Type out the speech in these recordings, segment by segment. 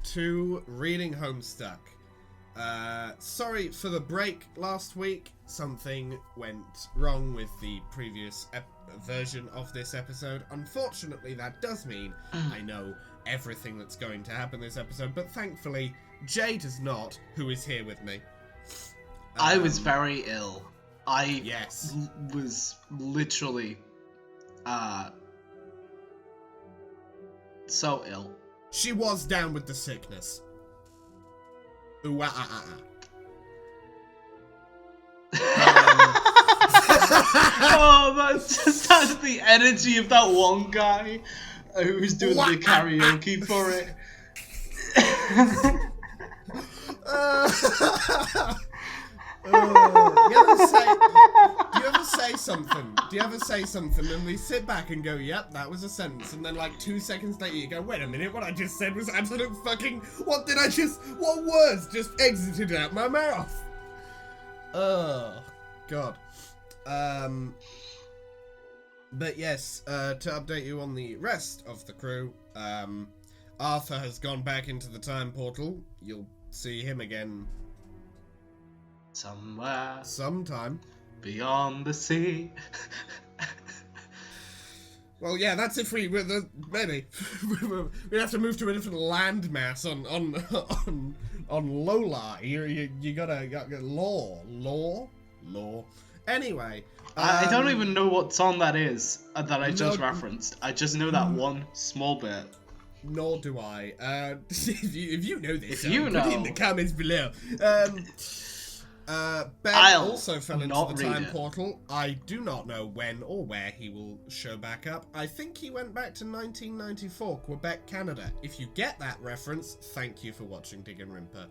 to reading Homestuck. Sorry for the break last week. Something went wrong with the previous version of this episode. Unfortunately, that does mean I know everything that's going to happen this episode, but thankfully, Jay does not, who is here with me. I was very ill. I was literally so ill. She was down with the sickness. Ooh, Oh, that's the energy of that one guy who was doing the karaoke for it. Do you ever say something? Do you ever say something and we sit back and go, yep, that was a sentence, and then like 2 seconds later you go, wait a minute, what I just said was absolute fucking, what words just exited out my mouth? Oh, God. But yes, to update you on the rest of the crew, Arthur has gone back into the time portal. You'll see him again somewhere, sometime beyond the sea. Well, yeah, that's if maybe we have to move to a different landmass on Lola. You gotta law. Anyway, I don't even know what song that is that I just referenced. I just know that one small bit. Nor do I. If you know this, put it in the comments below. Ben also fell into the time portal. I do not know when or where he will show back up. I think he went back to 1994, Quebec, Canada. If you get that reference, thank you for watching Dig and Rimper.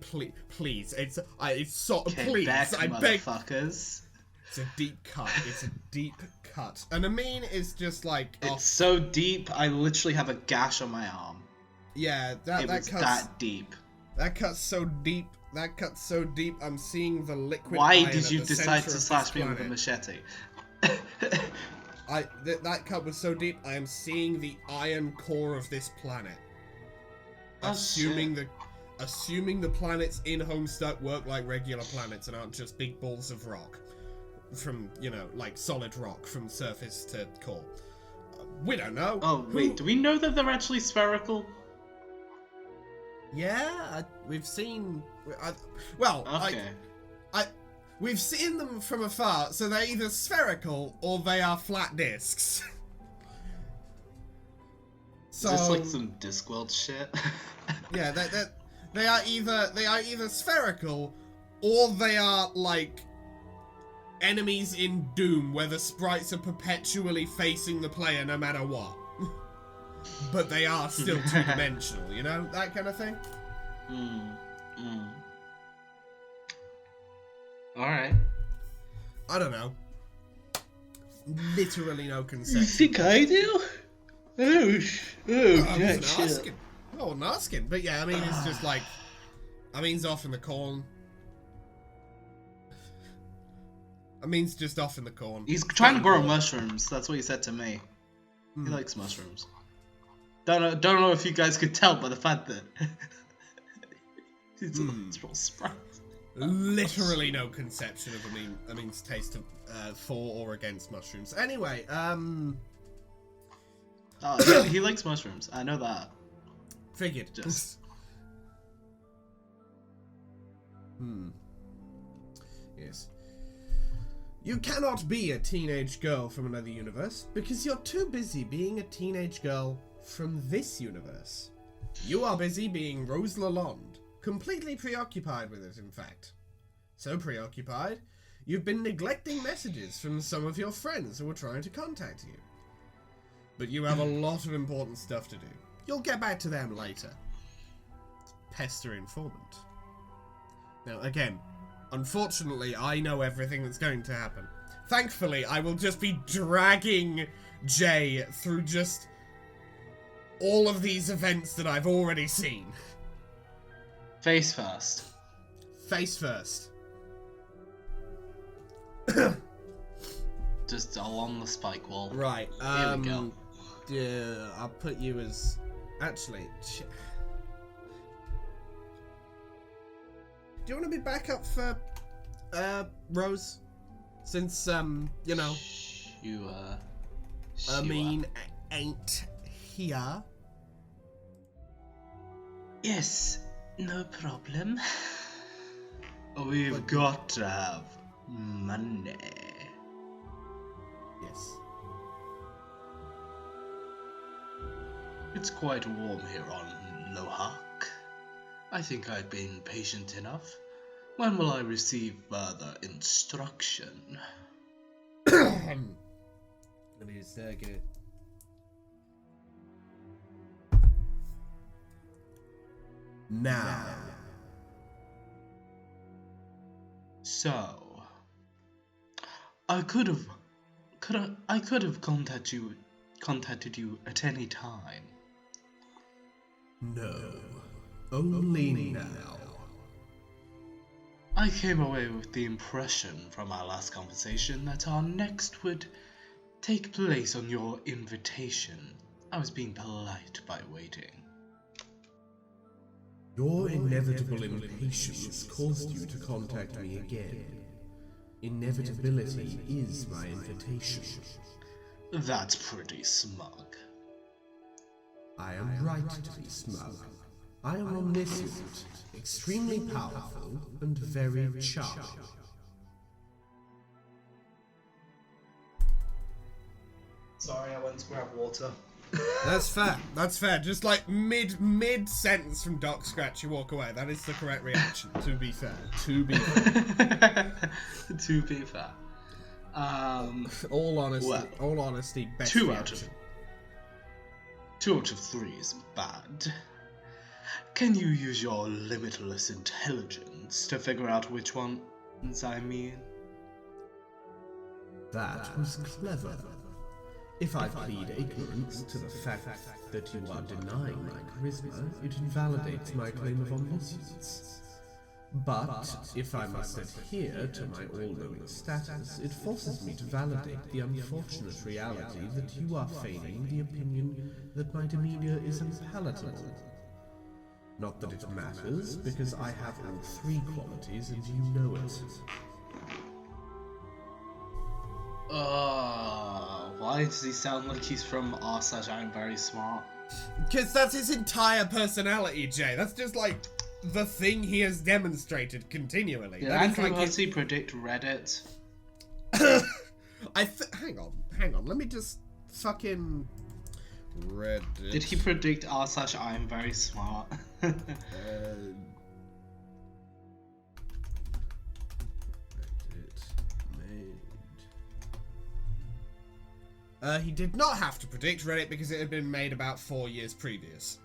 Please, please, I beg. Motherfuckers. It's a deep cut. It's a deep cut. And Amin is just like... It's so deep, I literally have a gash on my arm. Yeah, that cuts... that deep. That cuts so deep. I'm seeing the liquid. Why did you decide to slash me with a machete? That cut was so deep. I am seeing the iron core of this planet. Assuming the planets in Homestuck work like regular planets and aren't just big balls of rock from, like solid rock from surface to core. We don't know. Oh wait, do we know that they're actually spherical? Yeah, we've seen. We've seen them from afar, so they're either spherical or they are flat discs. So, is this like some Discworld shit? Yeah, they are either spherical or they are like enemies in Doom, where the sprites are perpetually facing the player no matter what. But they are still two-dimensional, that kind of thing? Alright. I don't know. Literally no concept. You think I do? Oh shit. I wasn't asking. But yeah, it's just like... Amin's off in the corn. Amin's just off in the corn. He's trying to grow mushrooms, that's what he said to me. He likes mushrooms. Don't know if you guys could tell by the fact that it's real sprites. Literally no conception of Amin's taste of, for or against mushrooms. Anyway, yeah, he likes mushrooms. I know that. Figured. Just. Yes. You cannot be a teenage girl from another universe because you're too busy being a teenage girl from this universe. You are busy being Rose Lalonde, completely preoccupied with it, in fact. So preoccupied, you've been neglecting messages from some of your friends who are trying to contact you. But you have a lot of important stuff to do. You'll get back to them later. Pester informant. Now, again, unfortunately, I know everything that's going to happen. Thankfully, I will just be dragging Jay through just all of these events that I've already seen. Face first. Face first. Just along the spike wall. Right. Here we go. Yeah, I'll put you as Actually, do you want to be back up for Rose? Since you know, ain't here. Yes, no problem. We've got to have money. Yes. It's quite warm here on Lohak. I think I've been patient enough. When will I receive further instruction? Let me just get it. Now. So, I could have contacted you at any time. No, only now. I came away with the impression from our last conversation that our next would take place on your invitation. I was being polite by waiting. Your inevitable impatience caused you to contact me again. Inevitability is my invitation. That's pretty smug. I am right to be smug. I am omniscient, extremely powerful, and very charming. Sorry, I went to grab water. That's fair. That's fair. Just like mid sentence from Doc Scratch, you walk away. That is the correct reaction. To be fair. To be fair. To be fair. All honesty. Best 2 reaction. out of 3 isn't bad. Can you use your limitless intelligence to figure out which ones I mean? That was clever. If I plead ignorance to the fact that you are denying my charisma, it invalidates my claim of omniscience. But if I must adhere to my all-knowing status, it forces me to validate the unfortunate reality that you are feigning the opinion that my demeanor is unpalatable. Not that it matters, because I have all 3 qualities and you know it. Why does he sound like he's from r/I'm very smart? Because that's his entire personality, Jay. That's just like the thing he has demonstrated continually. Did Andrew Hussey predict Reddit? Hang on. Let me just fucking Reddit. Did he predict r/I'm very smart? He did not have to predict Reddit because it had been made about 4 years previous.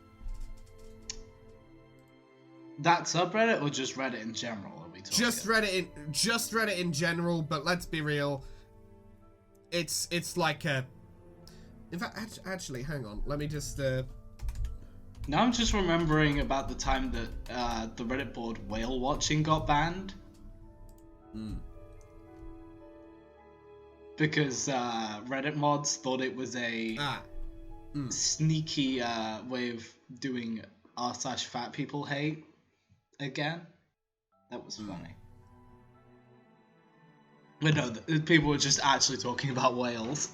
That subreddit or just Reddit in general? Are we talking? Just Reddit in general, but let's be real. It's like a. In fact, actually, hang on. Let me just. Now I'm just remembering about the time that the Reddit board whale watching got banned. Because Reddit mods thought it was a sneaky way of doing r/fat people hate again. That was funny. But no, people were just actually talking about whales.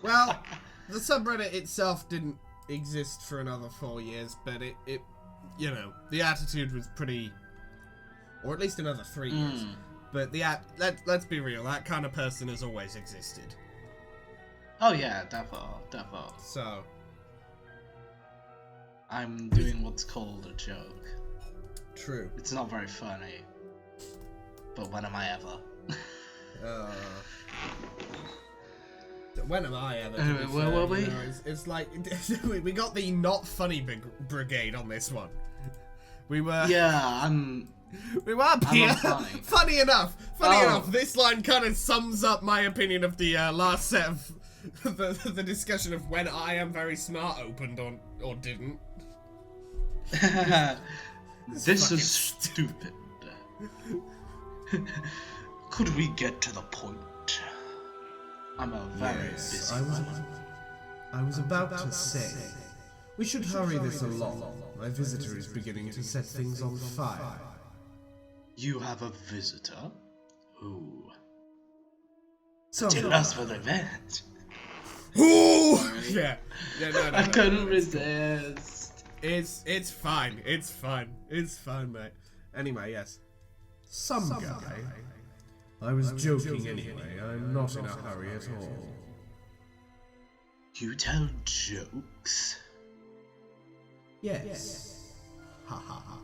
Well, the subreddit itself didn't exist for another 4 years, but it you know, the attitude was pretty, or at least another 3 years. But let's be real, that kind of person has always existed. Oh yeah, defo. So I'm doing what's called a joke. True. It's not very funny, but when am I ever? When am I ever? Anyway, where were we? It's like we got the not funny brigade on this one. We were. Yeah, We were here. Funny enough. Oh. This line kind of sums up my opinion of the last set of the discussion of when I Am Very Smart opened or didn't. This is stupid. Could we get to the point? I'm a very busy man. I was about to say, We should hurry this along. My visitor is beginning to set things on fire. You have a visitor? Who? So, Lust for revenge. ooh! Yeah, no, I couldn't resist. It's fine. It's fine, mate. Anyway, yes. Some guy. I was joking anyway. I'm not in a hurry at all. You tell jokes? Yes. Ha ha ha.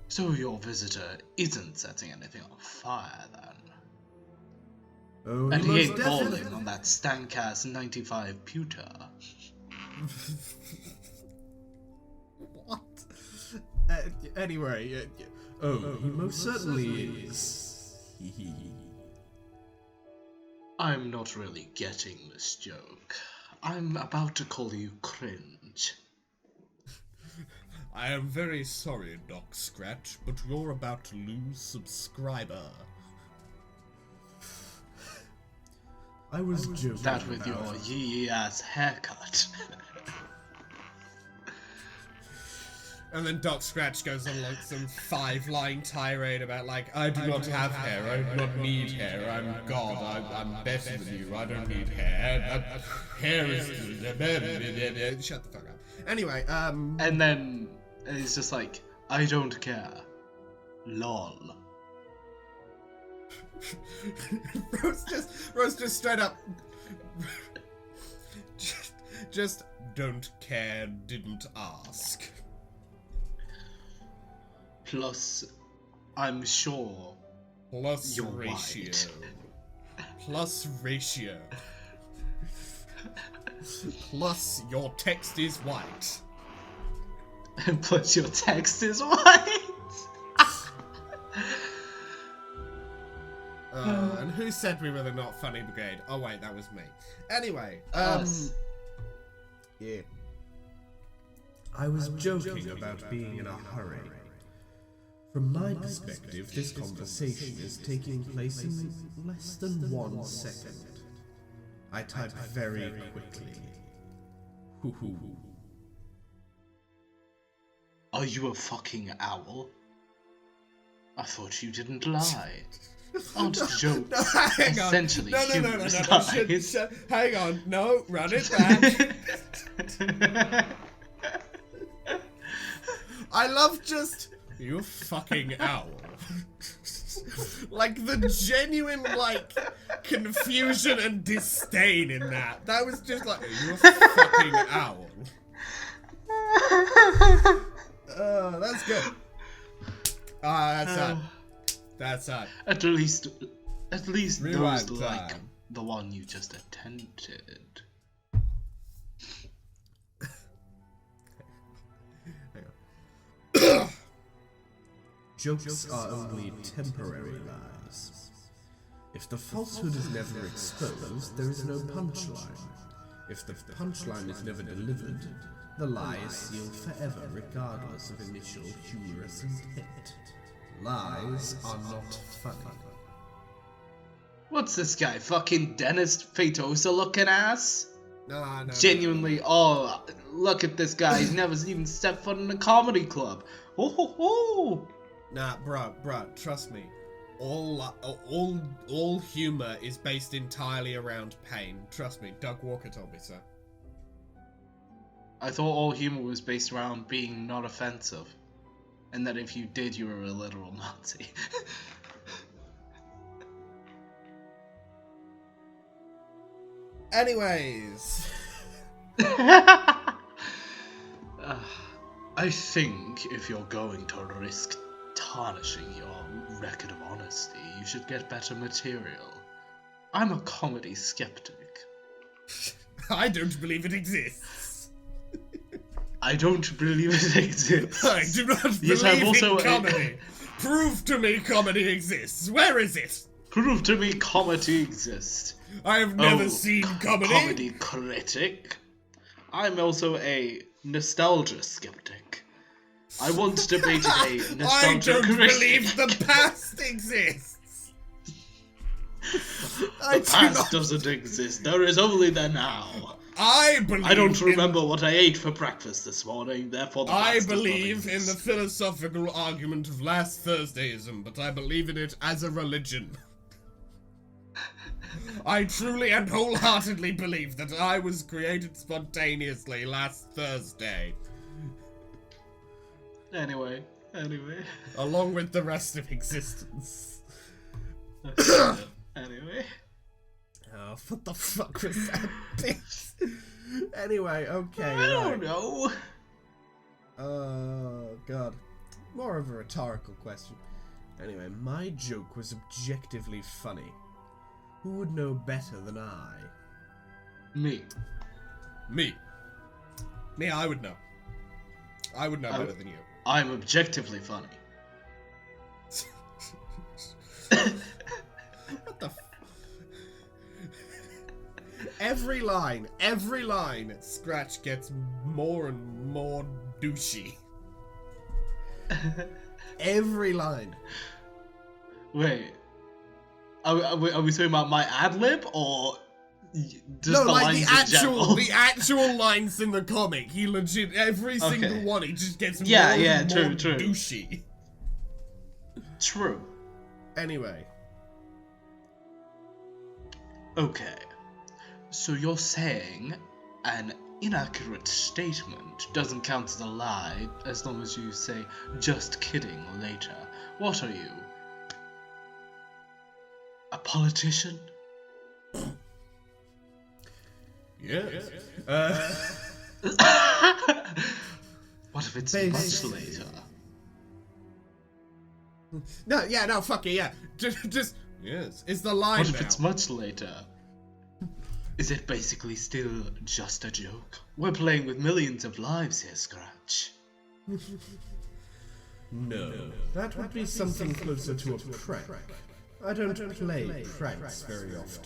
So your visitor isn't setting anything on fire then? Oh, And he ain't balling on that stank-ass 95 pewter. What? Anyway, he most certainly is. I'm not really getting this joke. I'm about to call you cringe. I am very sorry, Doc Scratch, but you're about to lose subscriber. I was joking. That with your yee-ass haircut. And then Doc Scratch goes on like some 5-line tirade about like, I do not have hair, I do not need hair, I'm God, I'm better than you, I don't need hair, hair is... Shut the fuck up. Anyway, And then it's just like, I don't care. LOL. Rose just straight up... just don't care, didn't ask. Plus, I'm sure Plus you're ratio. white. Plus ratio. Plus your text is white. Plus your text is white. And who said we were the not funny brigade? Oh wait, that was me. Anyway, Us. yeah. I was joking about being in a hurry. From my perspective, this conversation is taking place in less than 1 second. I type very quickly. Hoo hoo. Are you a fucking owl? I thought you didn't lie. Aren't jokes No, hang on. essentially No. humorous lies? Hang on. No, run it back. I love just... You fucking owl. Like, the genuine, like, confusion and disdain in that. That was just like, you a fucking owl. That's good. That's sad. That's sad. At least Rewind those like time. the one you just attempted. Jokes are only temporary lies. If the falsehood is never exposed, there is no punchline. If the punchline is never delivered, the lie is sealed forever regardless of initial humorous intent. Lies are not funny. What's this guy, fucking Dennis Fatosa looking ass? No. Genuinely, oh, look at this guy, he's never even stepped foot in a comedy club. Oh ho ho! Nah, bruh, trust me. All humor is based entirely around pain. Trust me, Doug Walker told me so. I thought all humor was based around being not offensive. And that if you did, you were a literal Nazi. Anyways. I think if you're going to risk tarnishing your record of honesty, you should get better material. I'm a comedy skeptic. I don't believe it exists. I don't believe it exists. I do not Yes, believe I'm also in comedy. Prove to me comedy exists. Where is it? Prove to me comedy exists. I have never seen comedy. Comedy critic. I'm also a nostalgia skeptic. I once debated a nostalgia I don't critic. believe the past exists. The past doesn't exist. There is only the now. I don't remember what I ate for breakfast this morning, therefore the past I does not believe in exist. the philosophical argument of last Thursdayism, but I believe in it as a religion. I truly and wholeheartedly believe that I was created spontaneously last Thursday. Anyway. Along with the rest of existence. Anyway. Oh, what the fuck was that bitch? Anyway, okay. I don't know. Oh, God. More of a rhetorical question. Anyway, my joke was objectively funny. Who would know better than I? Me, I would know. I would know better than you. I'm objectively funny. What the Every line, Scratch gets more and more douchey. Every line. Wait. Are we talking about my ad-lib, or just no, the like lines in general? the actual lines in the comic. He legit, every single one, he just gets more and more douchey. True. Anyway. Okay. So you're saying an inaccurate statement doesn't count as a lie as long as you say, just kidding, later. What are you? A politician? Yes. What if it's much later? No, fuck it, yeah. Just yes. Is the line What if now. it's much later? Is it basically still just a joke? We're playing with millions of lives here, Scratch. No, that would be something closer to a prank. I don't play pranks very often.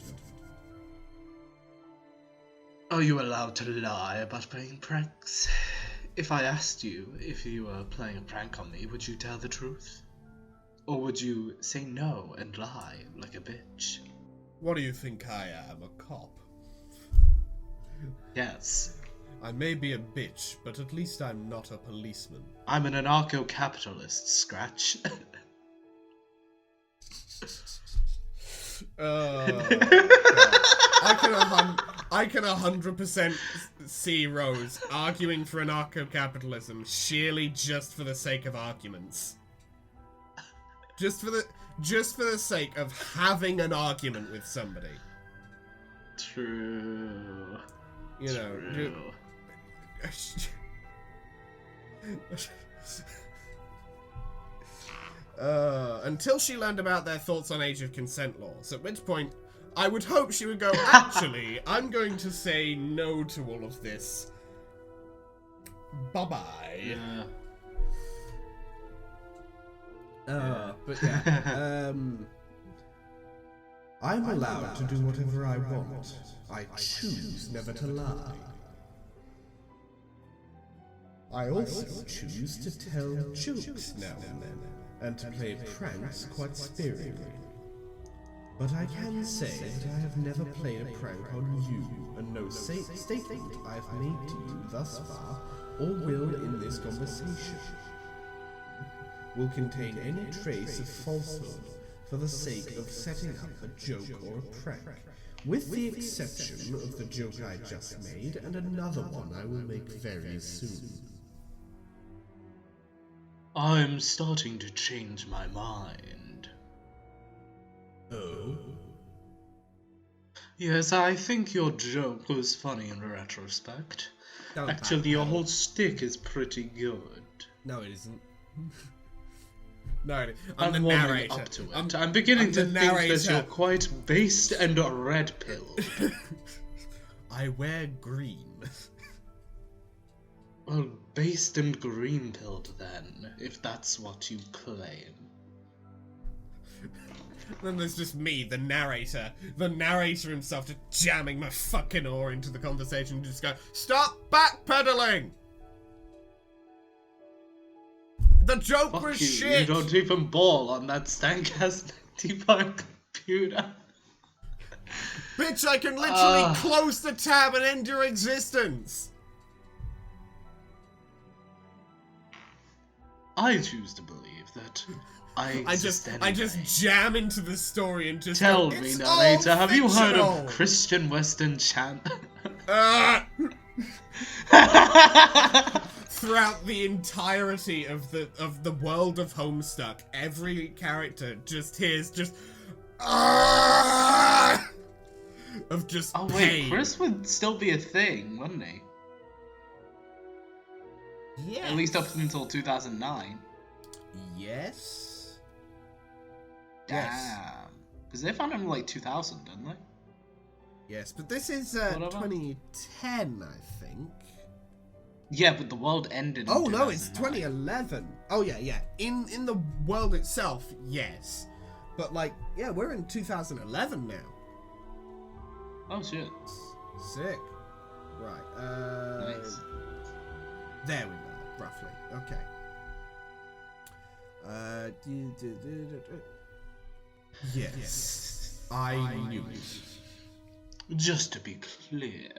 Are you allowed to lie about playing pranks? If I asked you if you were playing a prank on me, would you tell the truth? Or would you say no and lie like a bitch? What do you think I am, a cop? Yes. I may be a bitch, but at least I'm not a policeman. I'm an anarcho-capitalist, Scratch. I can 100% see Rose arguing for anarcho-capitalism sheerly just for the sake of arguments. Just for the sake of having an argument with somebody. True. You know. Until she learned about their thoughts on age of consent laws, at which point I would hope she would go, actually, I'm going to say no to all of this. Bye-bye. Yeah. But yeah, I'm allowed to do whatever I want. I choose never to lie. I also choose to tell jokes now and then, and to play pranks quite sparingly. But I can say that I have never played a prank on you, and no statement I've made to you thus far, or will in this conversation, will contain any trace of falsehood for the sake of setting up a joke or a prank, with the exception of the joke I just made and another one I will make very soon. I'm starting to change my mind. Oh? Yes, I think your joke was funny in retrospect. Actually, your whole shtick is pretty good. No, it isn't. No, I'm the warming narrator. up to it. I'm beginning to think that you're quite based and red-pilled. I wear green. Well, based and green-pilled then, if that's what you claim. Then there's just me, the narrator himself, just jamming my fucking oar into the conversation and just go, stop backpedaling! The joke was shit! You don't even ball on that Stank has 95 computer. Bitch, I can literally close the tab and end your existence. I choose to believe that I just jam into the story and just tell me, narrator, have you heard of Christian Western chant? Throughout the entirety of the world of Homestuck, every character just hears of just oh pain. wait, Chris would still be a thing, wouldn't he? Yeah. At least up until 2009. Yes. Damn. Because they found him in like 2000, didn't they? Yes, but this is 2010, I think. Yeah, but the world ended in 2009. No, it's 2011. Oh yeah. In the world itself, yes. But like, yeah, we're in 2011 now. Oh shit. Sick. Right. Nice. There we go, roughly. Okay. Yes. I knew it. Just to be clear,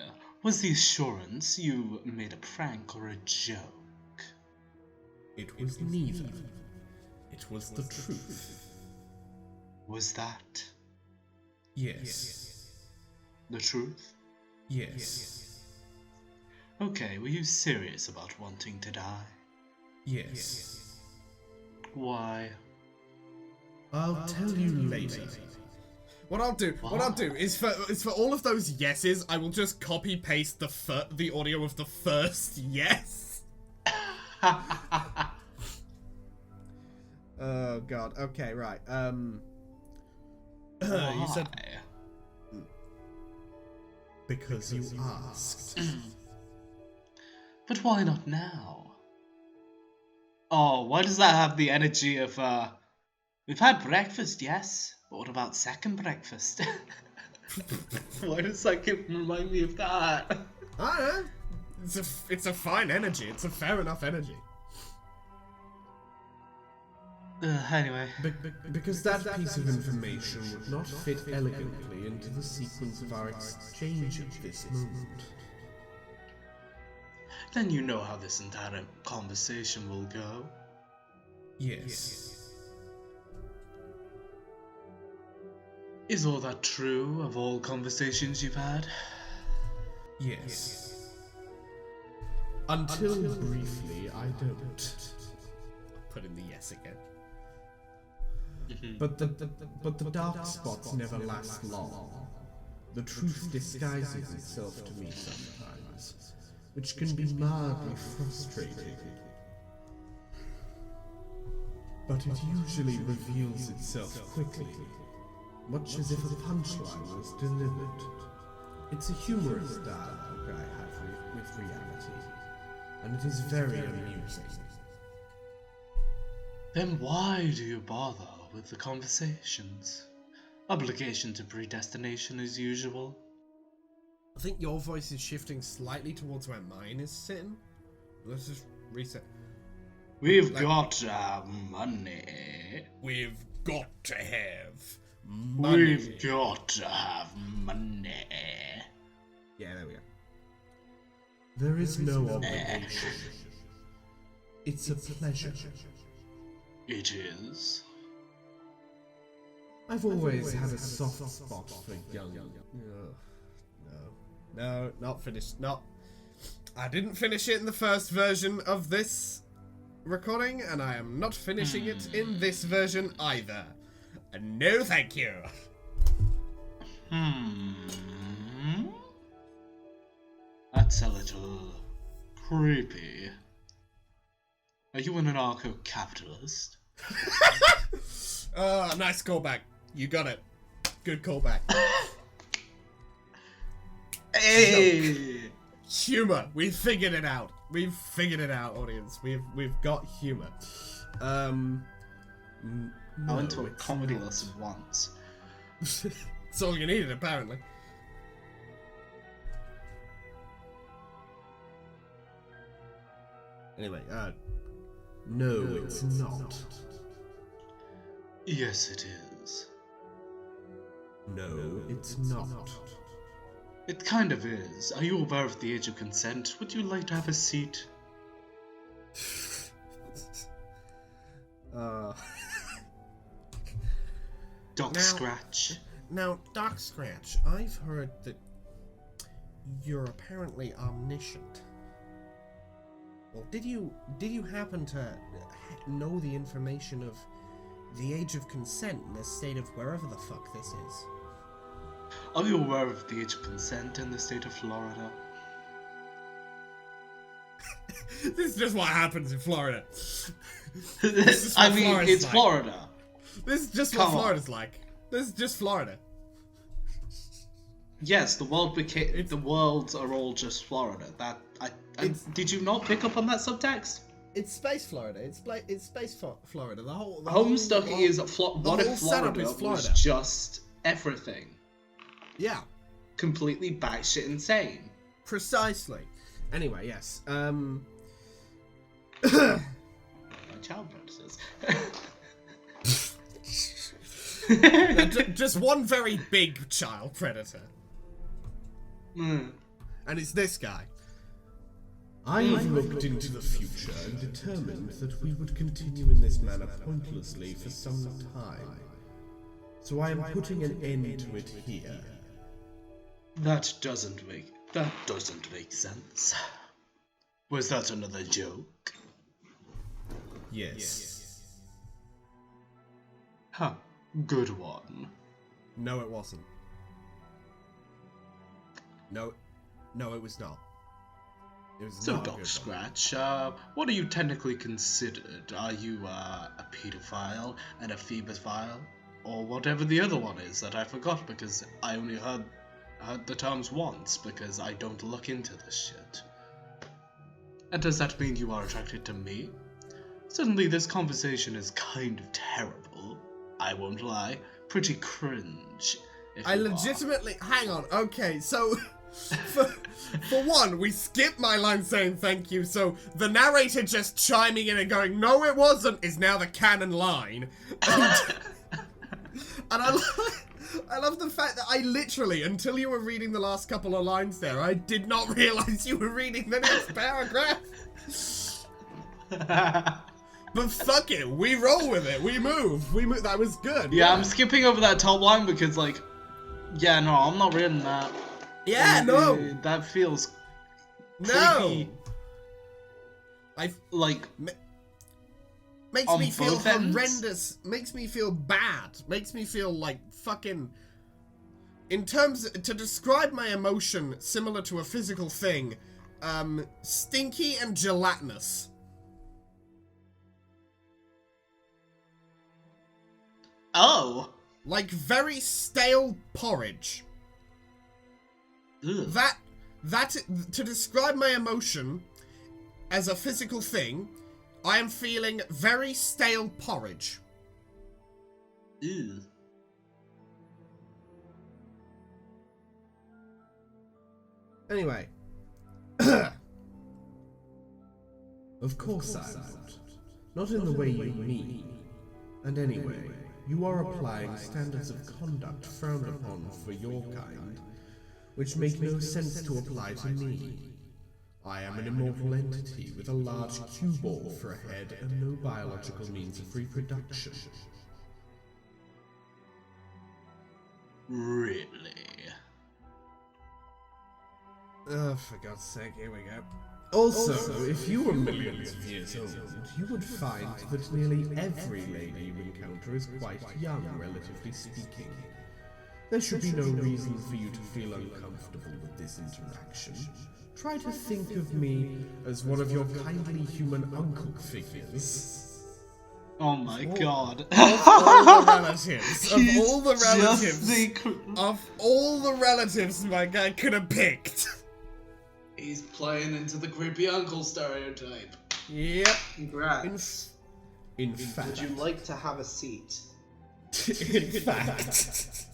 was the assurance you made a prank or a joke? It was neither. It was the truth. Was that Yes. the truth? Yes. Okay, were you serious about wanting to die? Yes. Why? I'll tell you later. What I'll do is for all of those yeses, I will just copy paste the audio of the first yes. Oh god. Okay, right. You said because you asked. But why not now? Oh, why does that have the energy of we've had breakfast, yes, but what about second breakfast? Why does that remind me of that? I don't know. It's a fine energy. It's a fair enough energy. Anyway. Because that piece of information would not fit elegantly into the sequence of our exchange at this moment. Then you know how this entire conversation will go. Yes. Is all that true of all conversations you've had? Yes. Until briefly, I don't. Put in the yes again. But the dark spots never last long. The truth disguises itself to me sometimes, which can be mildly frustrating. But it usually reveals itself quickly, much as if a punchline was delivered. It's a humorous dialogue I have with reality, and it is very amusing. Then why do you bother with the conversations? Obligation to predestination as usual. I think your voice is shifting slightly towards where mine is sitting. Let's just reset. We've got to have money. We've got to have money. We've got to have money. Yeah, there we go. There is no obligation. It's a pleasure. It is. I've always had a soft spot for young. No, not finished. Not. I didn't finish it in the first version of this recording, and I am not finishing it in this version either. No, thank you. That's a little creepy. Are you an anarcho-capitalist? Nice callback. You got it. Good callback. Hey! Humor. We've figured it out. We've figured it out, audience. We've got humor. I went to a comedy lesson once. That's all you needed, apparently. Anyway, no, it's not. Yes, it is. No, it's not. It kind of is. Are you aware of the age of consent? Would you like to have a seat? Doc Scratch. Now, Doc Scratch, I've heard that you're apparently omniscient. Well, did you happen to know the information of the age of consent in the state of wherever the fuck this is? Are you aware of the age of consent in the state of Florida? This is just what happens in Florida. I mean, it's like. Florida. This is just what Florida's like. This is just Florida. Yes, the worlds are all just Florida. Did you not pick up on that subtext? It's space Florida. It's space Florida. The whole Homestuck is what if Florida was just everything? Yeah. Completely batshit insane. Precisely. Anyway, yes. My child predators. Just one very big child predator. And it's this guy. I have looked into the future and determined that we would continue in this manner pointlessly for some time. So I am putting an end to it here. That doesn't make sense. Was that another joke? Yes. Huh. Good one. No, it wasn't. No, it was not. It was so, not Doc Scratch, what are you technically considered? Are you a pedophile, an ephebophile, or whatever the other one is that I forgot because I only heard the terms once because I don't look into this shit. And does that mean you are attracted to me? Suddenly this conversation is kind of terrible. I won't lie. Pretty cringe. I legitimately... Hang on. Okay, so... For one, we skipped my line saying thank you, so the narrator just chiming in and going, no it wasn't, is now the canon line. And I love the fact that I literally, until you were reading the last couple of lines there, I did not realize you were reading the next paragraph. But fuck it, we roll with it, we move, that was good. Yeah, I'm skipping over that top line because, like, yeah, no, I'm not reading that. Yeah, no. That feels creepy. Makes me feel horrendous. Makes me feel bad. Makes me feel like fucking... In terms... To describe my emotion similar to a physical thing, stinky and gelatinous. Oh. Like very stale porridge. Ugh. That to describe my emotion as a physical thing, I am feeling very stale porridge. Ew. Anyway. Of course I'm not in the way you mean. And anyway, you are applying standards of conduct frowned upon for your kind, which make no sense to apply to me. I am an immortal entity with a large cue ball for a head and no biological means of reproduction. Really? Oh, for God's sake, here we go. Also, if you were millions of years old, you would find that nearly every lady you encounter is quite young, relatively speaking. There should be no reason for you to feel uncomfortable with this interaction. Try to think of me as one of your kindly human uncle figures. Oh my god. Of all the relatives, of all the relatives my guy could have picked. He's playing into the creepy uncle stereotype. Yep. Congrats. In fact. Would you like to have a seat? In fact.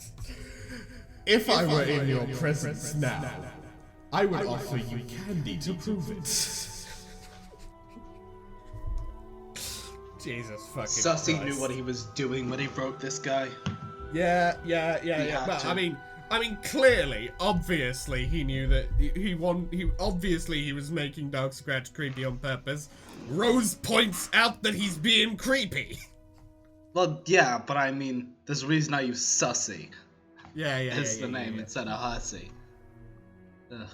If I were in your presence now, I would offer you candy to prove it. Jesus fucking Sussy Christ. knew what he was doing when he wrote this guy. Yeah. Well, I mean, clearly, obviously, he knew that obviously he was making Dog Scratch creepy on purpose. Rose points out that he's being creepy. Well, yeah, but I mean, there's a reason I use Sussy. It's the name instead of Hussy. Ugh.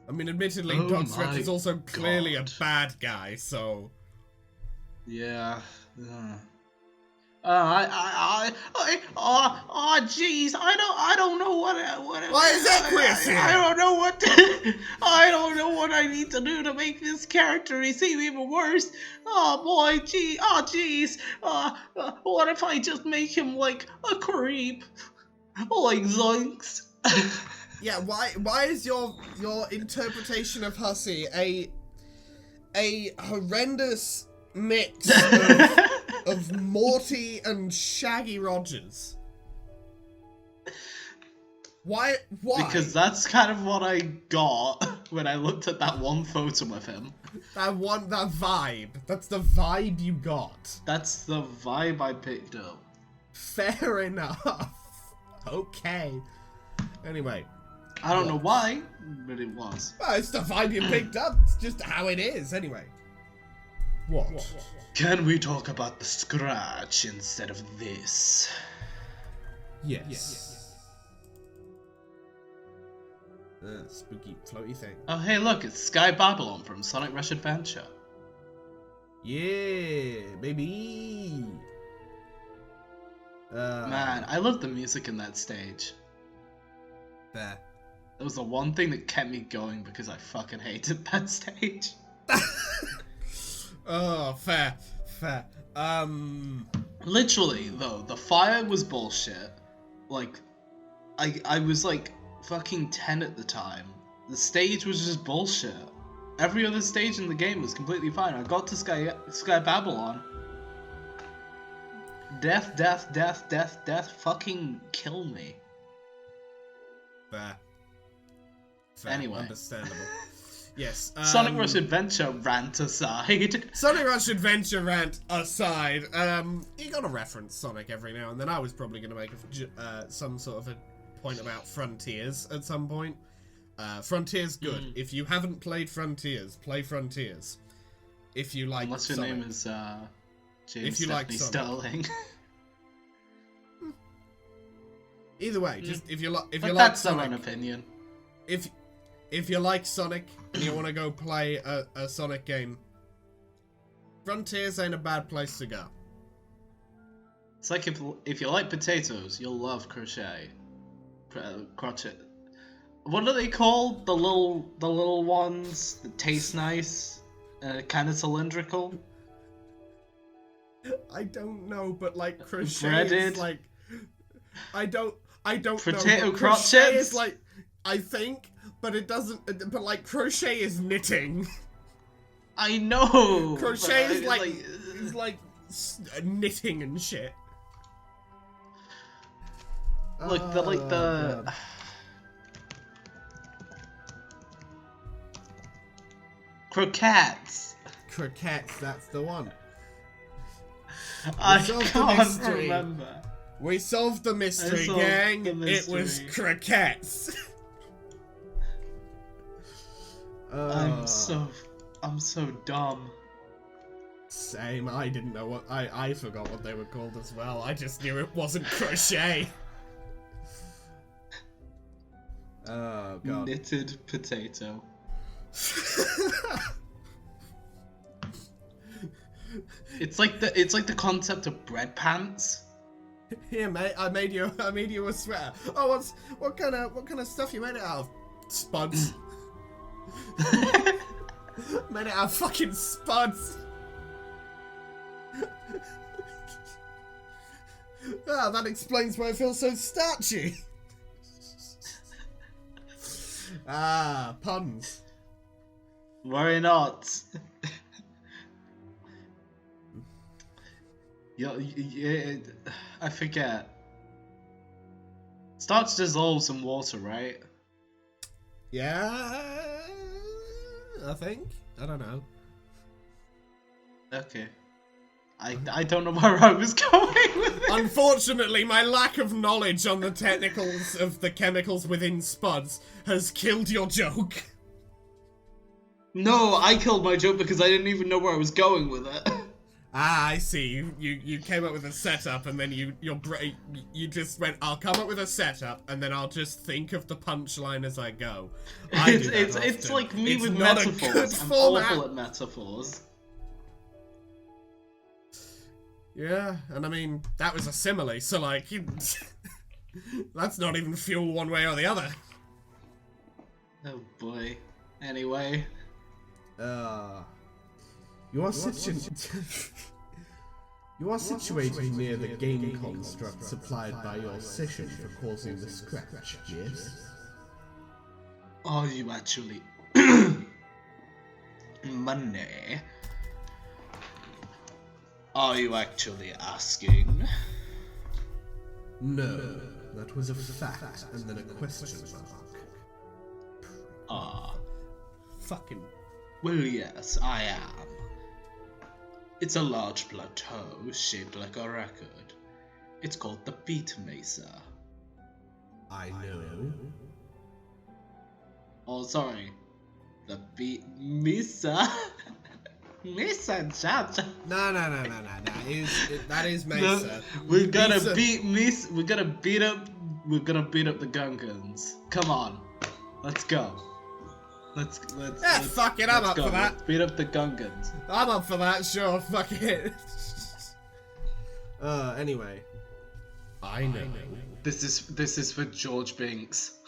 I mean, admittedly, Dog Scratch is also clearly a bad guy, so... Yeah. Jeez, I don't know what. Why is that Chris here? I don't know what. I don't know what I need to do to make this character seem even worse. Oh boy, jeez. What if I just make him like a creep, like Zoinks? Yeah, why is your interpretation of Hussy a horrendous mix of Morty and Shaggy Rogers? Why? Because that's kind of what I got when I looked at that one photo of him. That vibe. That's the vibe you got. That's the vibe I picked up. Fair enough. Okay. Anyway. I don't know why, but it was. Well, it's the vibe you picked up. It's just how it is, anyway. What? Can we talk about the scratch instead of this? Yes. Spooky floaty thing. Oh, hey, look, it's Sky Babylon from Sonic Rush Adventure. Yeah, baby. Man, I love the music in that stage. There. That was the one thing that kept me going because I fucking hated that stage. Oh, fair. Literally, though, the fire was bullshit. Like, I was like fucking 10 at the time. The stage was just bullshit. Every other stage in the game was completely fine. I got to Sky Babylon. Death, fucking kill me. Fair. Anyway. Understandable. Yes. Sonic Rush Adventure rant aside. Sonic Rush Adventure rant aside. You gotta reference Sonic every now and then. I was probably gonna make some sort of a point about Frontiers at some point. Frontiers good. If you haven't played Frontiers, play Frontiers. If you like Unless your Sonic. name is James if you like Sterling. Either way, just if you like that's Sonic, an opinion. If you like Sonic and you want to go play a Sonic game, Frontiers ain't a bad place to go. It's like if you like potatoes, you'll love crochet. Crochet. What are they called? The little ones that taste nice, kind of cylindrical. I don't know, but like crochet Breaded. is like I don't Potato know. Crochet is like I think, but it doesn't. But like crochet is knitting. I know. Crochet is like knitting and shit. Look, the croquettes. Croquettes, that's the one. I can't remember. We solved the mystery, gang. It was croquettes. I'm so dumb. Same. I didn't know what I forgot what they were called as well. I just knew it wasn't crochet. Oh god. Knitted potato. It's like the concept of bread pants. Here, mate. I made you a sweater. Oh, what kind of stuff you made it out of? Spuds. Made it out of fucking spuds. Ah, that explains why I feel so starchy. Ah, puns. Worry not. I forget. Starch dissolves in water, right? Yeah, I think. I don't know. Okay. I don't know where I was going with it. Unfortunately, my lack of knowledge on the technicals of the chemicals within spuds has killed your joke. No, I killed my joke because I didn't even know where I was going with it. Ah, I see. You came up with a setup, and then you just went, I'll come up with a setup, and then I'll just think of the punchline as I go. It's like me with metaphors. I'm awful at metaphors. Yeah, and I mean, that was a simile, so like, that's not even fuel one way or the other. Oh boy. Anyway. You are situated near the game construct supplied by your session for causing the scratch, yes? Are you actually... Money? Are you actually asking? No, that was a fact and then a question mark. Ah. Fucking... Well, yes, I am. It's a large plateau shaped like a record. It's called the Beat Mesa. I know. Oh, sorry. The Beat Mesa? Mesa, Judge. No. That is Mesa. No, we're gonna beat Mesa. We're gonna beat up the Gungans. Come on. Let's go. Let's fuck it, I'm up for that. Let's beat up the Gungans. I'm up for that, sure, fuck it. Anyway. I know. This is for George Binks.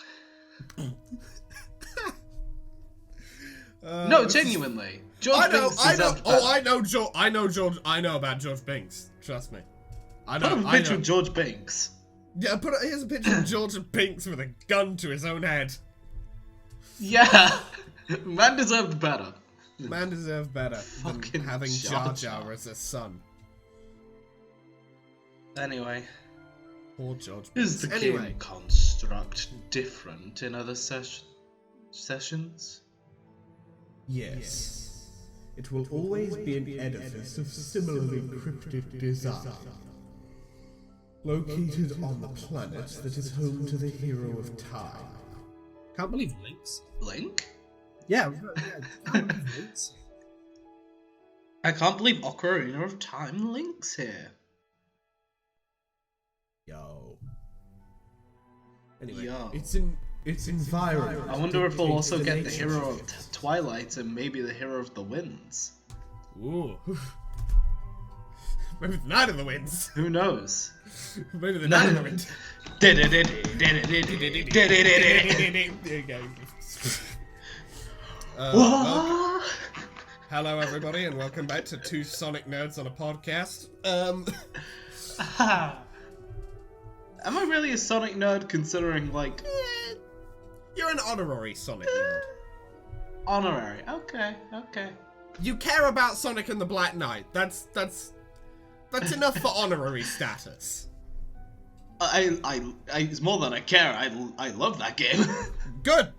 No, genuinely. George Binks deserved better. I know about George Binks. Trust me. I know. Put a picture of George Binks. Yeah, here's a picture of George Binks with a gun to his own head. Yeah, man deserved better. Man deserved better than having Jar Jar as a son. Anyway, poor George. Is the game construct different in other sessions? Yes. It will always be an edifice of similarly cryptic design, located on the planet that is home to the hero of time. Can't believe Link's. Link? Yeah, Link's. I can't believe Ocarina of Time Link's here. Yo. Anyway, Yo. It's environment. I wonder if we'll also get the hero of Twilight and maybe the hero of the Winds. Ooh. Maybe the Knight of the Winds. Who knows? Maybe the Knight of the Winds. There you go. Hello everybody and welcome back to Two Sonic Nerds on a Podcast. Am I really a Sonic nerd considering like... You're an honorary Sonic nerd. Honorary, okay. You care about Sonic and the Black Knight. That's enough for honorary status. It's more than I care. I love that game. Good.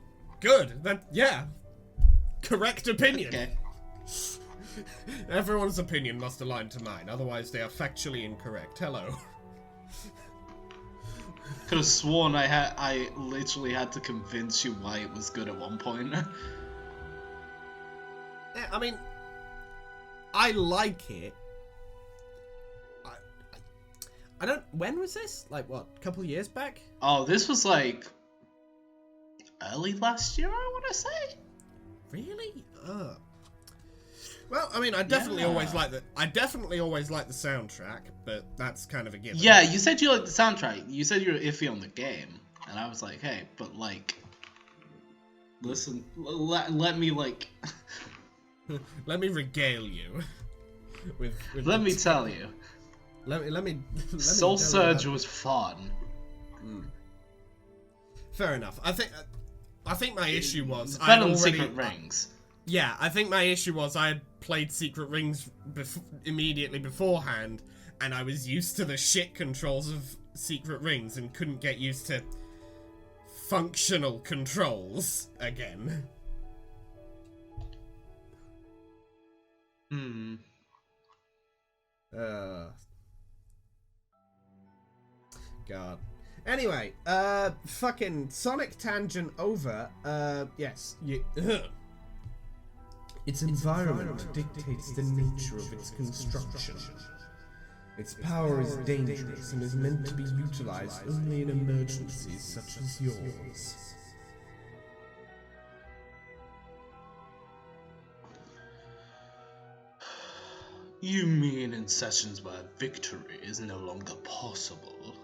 Yeah. Correct opinion. Okay. Everyone's opinion must align to mine, otherwise they are factually incorrect. Hello. Could have sworn I literally had to convince you why it was good at one point. Yeah, I mean, I like it. I don't... When was this? Like, what, a couple of years back? Oh, this was like... early last year, I want to say? Really? Well, I mean, I definitely always like the soundtrack, but that's kind of a given. Yeah, you said you liked the soundtrack. You said you were iffy on the game, and I was like, hey, but like, listen, let me like, let me regale you with let me tell you. Let me Soul Surge was fun. Fair enough. I think my issue was better than Secret Rings. Yeah, I think my issue was I had played Secret Rings immediately beforehand, and I was used to the shit controls of Secret Rings and couldn't get used to functional controls again. God. Anyway, fucking Sonic tangent over. Yes, its environment dictates the nature of its construction. Its power is dangerous and is meant to be utilized only in emergencies such as yours. You mean in sessions where victory is no longer possible?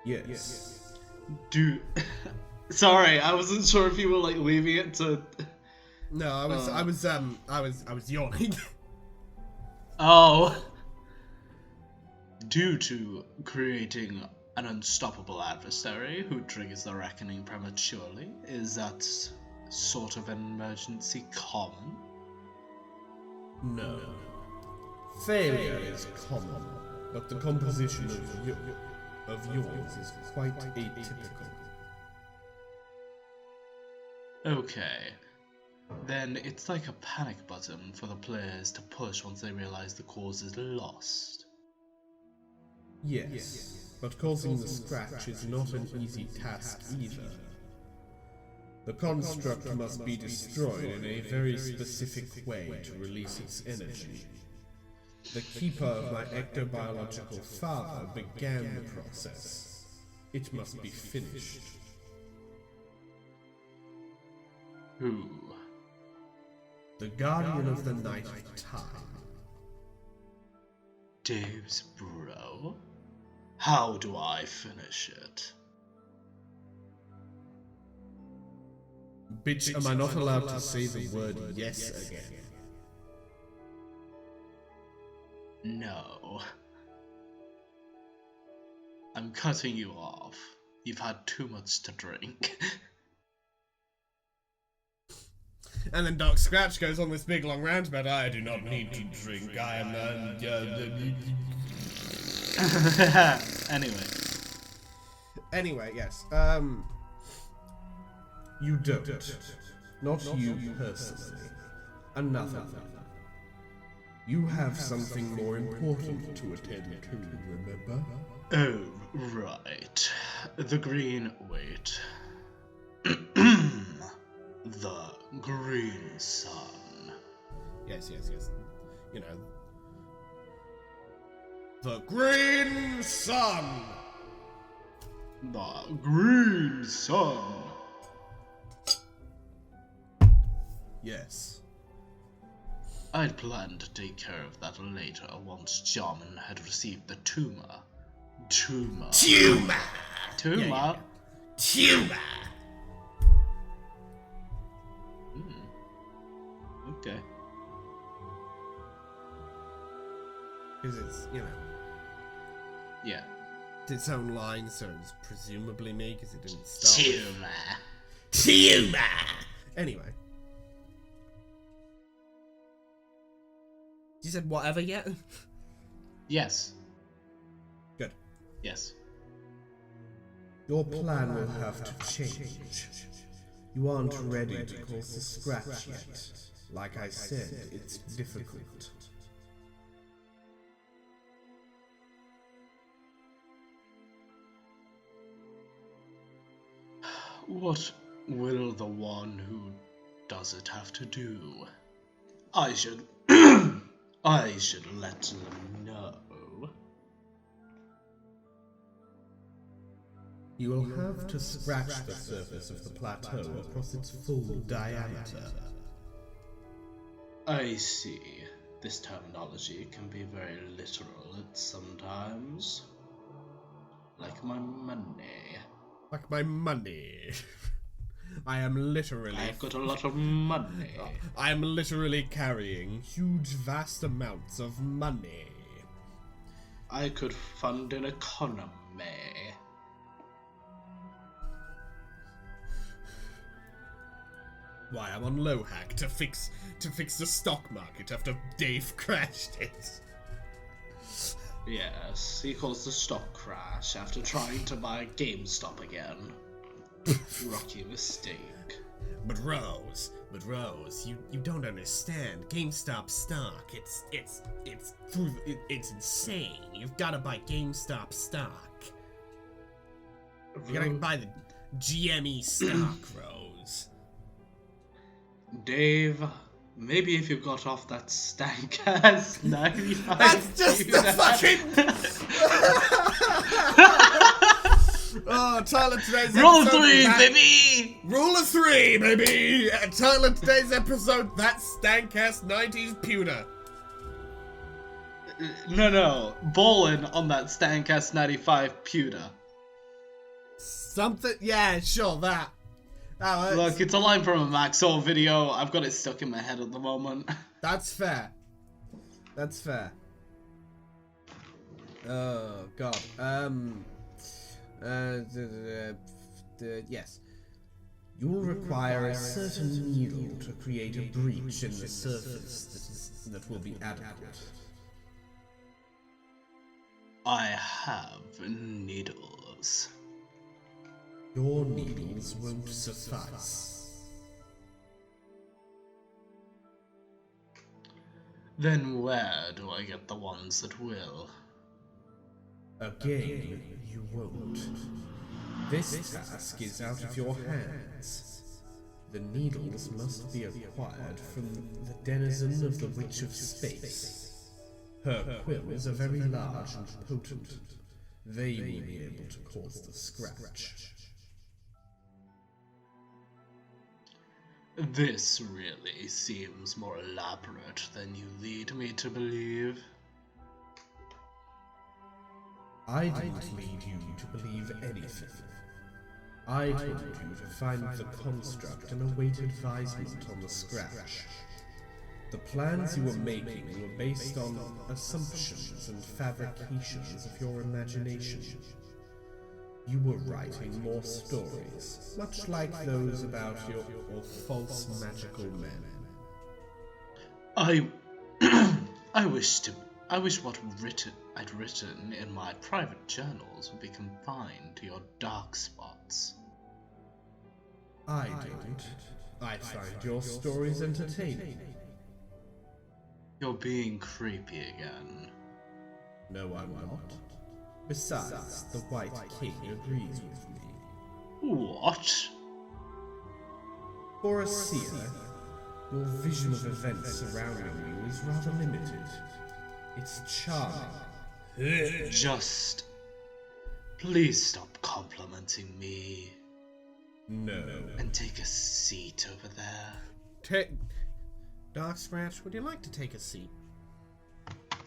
Yes. Dude, sorry, I wasn't sure if you were like leaving it to. No, I was yawning. Oh. Due to creating an unstoppable adversary who triggers the reckoning prematurely, is that sort of an emergency common? No. Failure is common, but the composition of yours is quite atypical. Okay. Then it's like a panic button for the players to push once they realize the cause is lost. Yes, but causing the scratch is not an easy task either. The construct must be destroyed in a very specific way to release its energy. The keeper of my ectobiological father began the process. It must be finished. Who? The Guardian of the Night of Time. Dave's bro? How do I finish it? Bitch, am I not allowed to say the word yes again? No. I'm cutting you off. You've had too much to drink. And then Doc Scratch goes on this big long rant about, I do not need to drink, I am Anyway, yes. You don't. Not you personally. Another. You have something more important to attend to, remember? Oh, right. The green... wait. The green sun. Yes. You know. The green sun! The green sun. Yes. I'd planned to take care of that later once Jarman had received the tumor. Tumor? Yeah. Tumor! Okay. Because it's, you know. Yeah. It's its own line, so it's presumably me, because it didn't start. Tumor! Anyway. You said whatever yet? Yes. Good. Yes. Your plan will have to change. You aren't ready to cause the scratch yet. Like I said, it's difficult. What will the one who does it have to do? I should... I should let them know. You will have to scratch the surface of the plateau across its full diameter. I see. This terminology can be very literal at sometimes. Like my money. Like my money. I am literally... I've got a lot of money. I am literally carrying huge, vast amounts of money. I could fund an economy. Why, I'm on low hack to fix the stock market after Dave crashed it. Yes, he caused the stock crash after trying to buy GameStop again. Rookie mistake. But Rose, you don't understand. GameStop stock, it's insane. You've got to buy GameStop stock. You gotta buy the GME stock, Rose. Dave, maybe if you got off that stank ass 95. That's just the fucking. Oh, Tyler, today's Rule episode. of 3, baby! Rule of 3, baby! Tyler, today's episode, that stank ass 90s pewter. No. Ballin on that stank ass 95 pewter. Something. Yeah, sure, that. Look, it's a line from a Maxwell video. I've got it stuck in my head at the moment. That's fair. That's fair. Oh, God. Yes. You'll require a certain needle to create a breach in the surface that will be adequate. I have needles. Your needles won't suffice. Then where do I get the ones that will? Again, you won't. This task is out of your hands. The needles must be acquired from the denizen of the Witch of Space. Her quills are very large and potent. They will be able to cause the scratch. This really seems more elaborate than you lead me to believe. I didn't lead you to believe anything. I told you to find the construct and await advisement on the scratch. The plans you were making were based on assumptions and fabrications of your imagination. You were writing more stories, much like those about your false magical men. I wish what I'd written in my private journals would be confined to your dark spots. I don't. I find your stories entertaining. You're being creepy again. No, I'm not. Besides, the White King agrees with me. What? For a seer, your vision of events surrounding you is rather limited. It's charming. Just... please stop complimenting me. No. And take a seat over there. Dark Scratch, would you like to take a seat?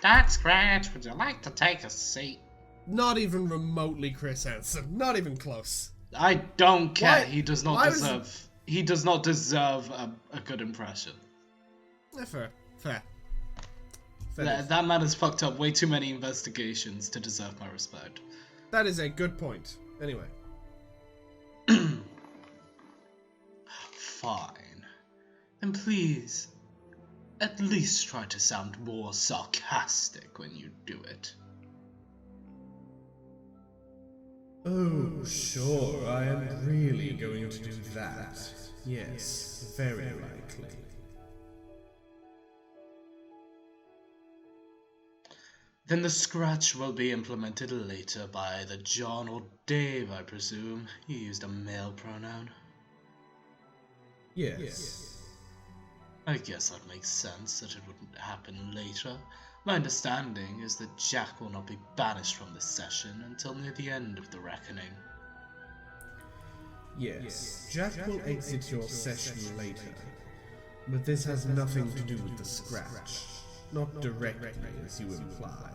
Dark Scratch, would you like to take a seat? Not even remotely Chris Hansen. Not even close. I don't care. Why? He does not deserve. He does not deserve a good impression. Fair. That man has fucked up way too many investigations to deserve my respect. That is a good point. Anyway. Fine. Then please, at least try to sound more sarcastic when you do it. Oh, sure, I am really going to do that. Yes, very likely. Then the scratch will be implemented later by either John or Dave, I presume. You used a male pronoun. Yes. I guess that makes sense that it wouldn't happen later. My understanding is that Jack will not be banished from this session until near the end of the reckoning. Yes, Jack will exit your session later, but this has nothing to do with the scratch. Not directly, as you imply.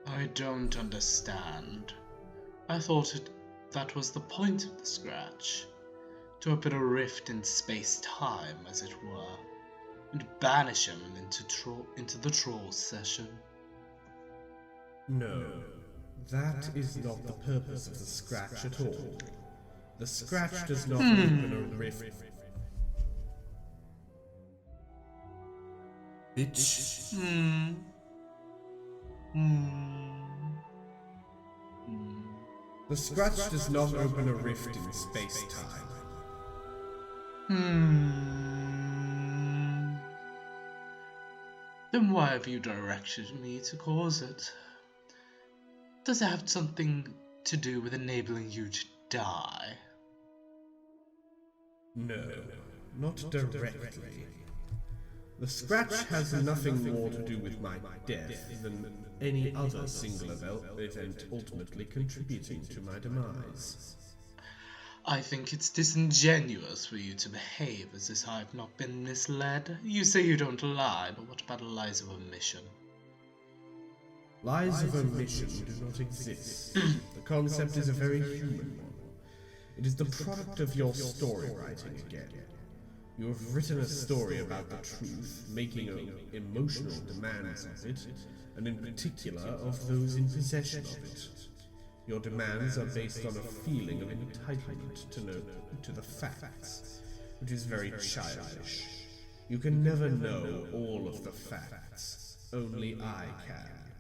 I don't understand. I thought that was the point of the scratch. To open a rift in space-time, as it were, and banish him into the troll session. No, that is not the purpose of the scratch at all. The scratch does not open a rift. Bitch. The scratch does not open a rift in space-time. Then why have you directed me to cause it? Does it have something to do with enabling you to die? No, not directly. The scratch has nothing more to do with my death than any other single event ultimately contributing to my demise. I think it's disingenuous for you to behave as if I've not been misled. You say you don't lie, but what about lies of omission? Lies of omission do not exist. The concept is a very human one. It is the product of your story writing again. You have written a story about the truth, making emotional demands of it, and in particular of those in possession of it. Your demands are based on a feeling of entitlement to the facts, which is very childish. You can never know all of the facts. Only I can.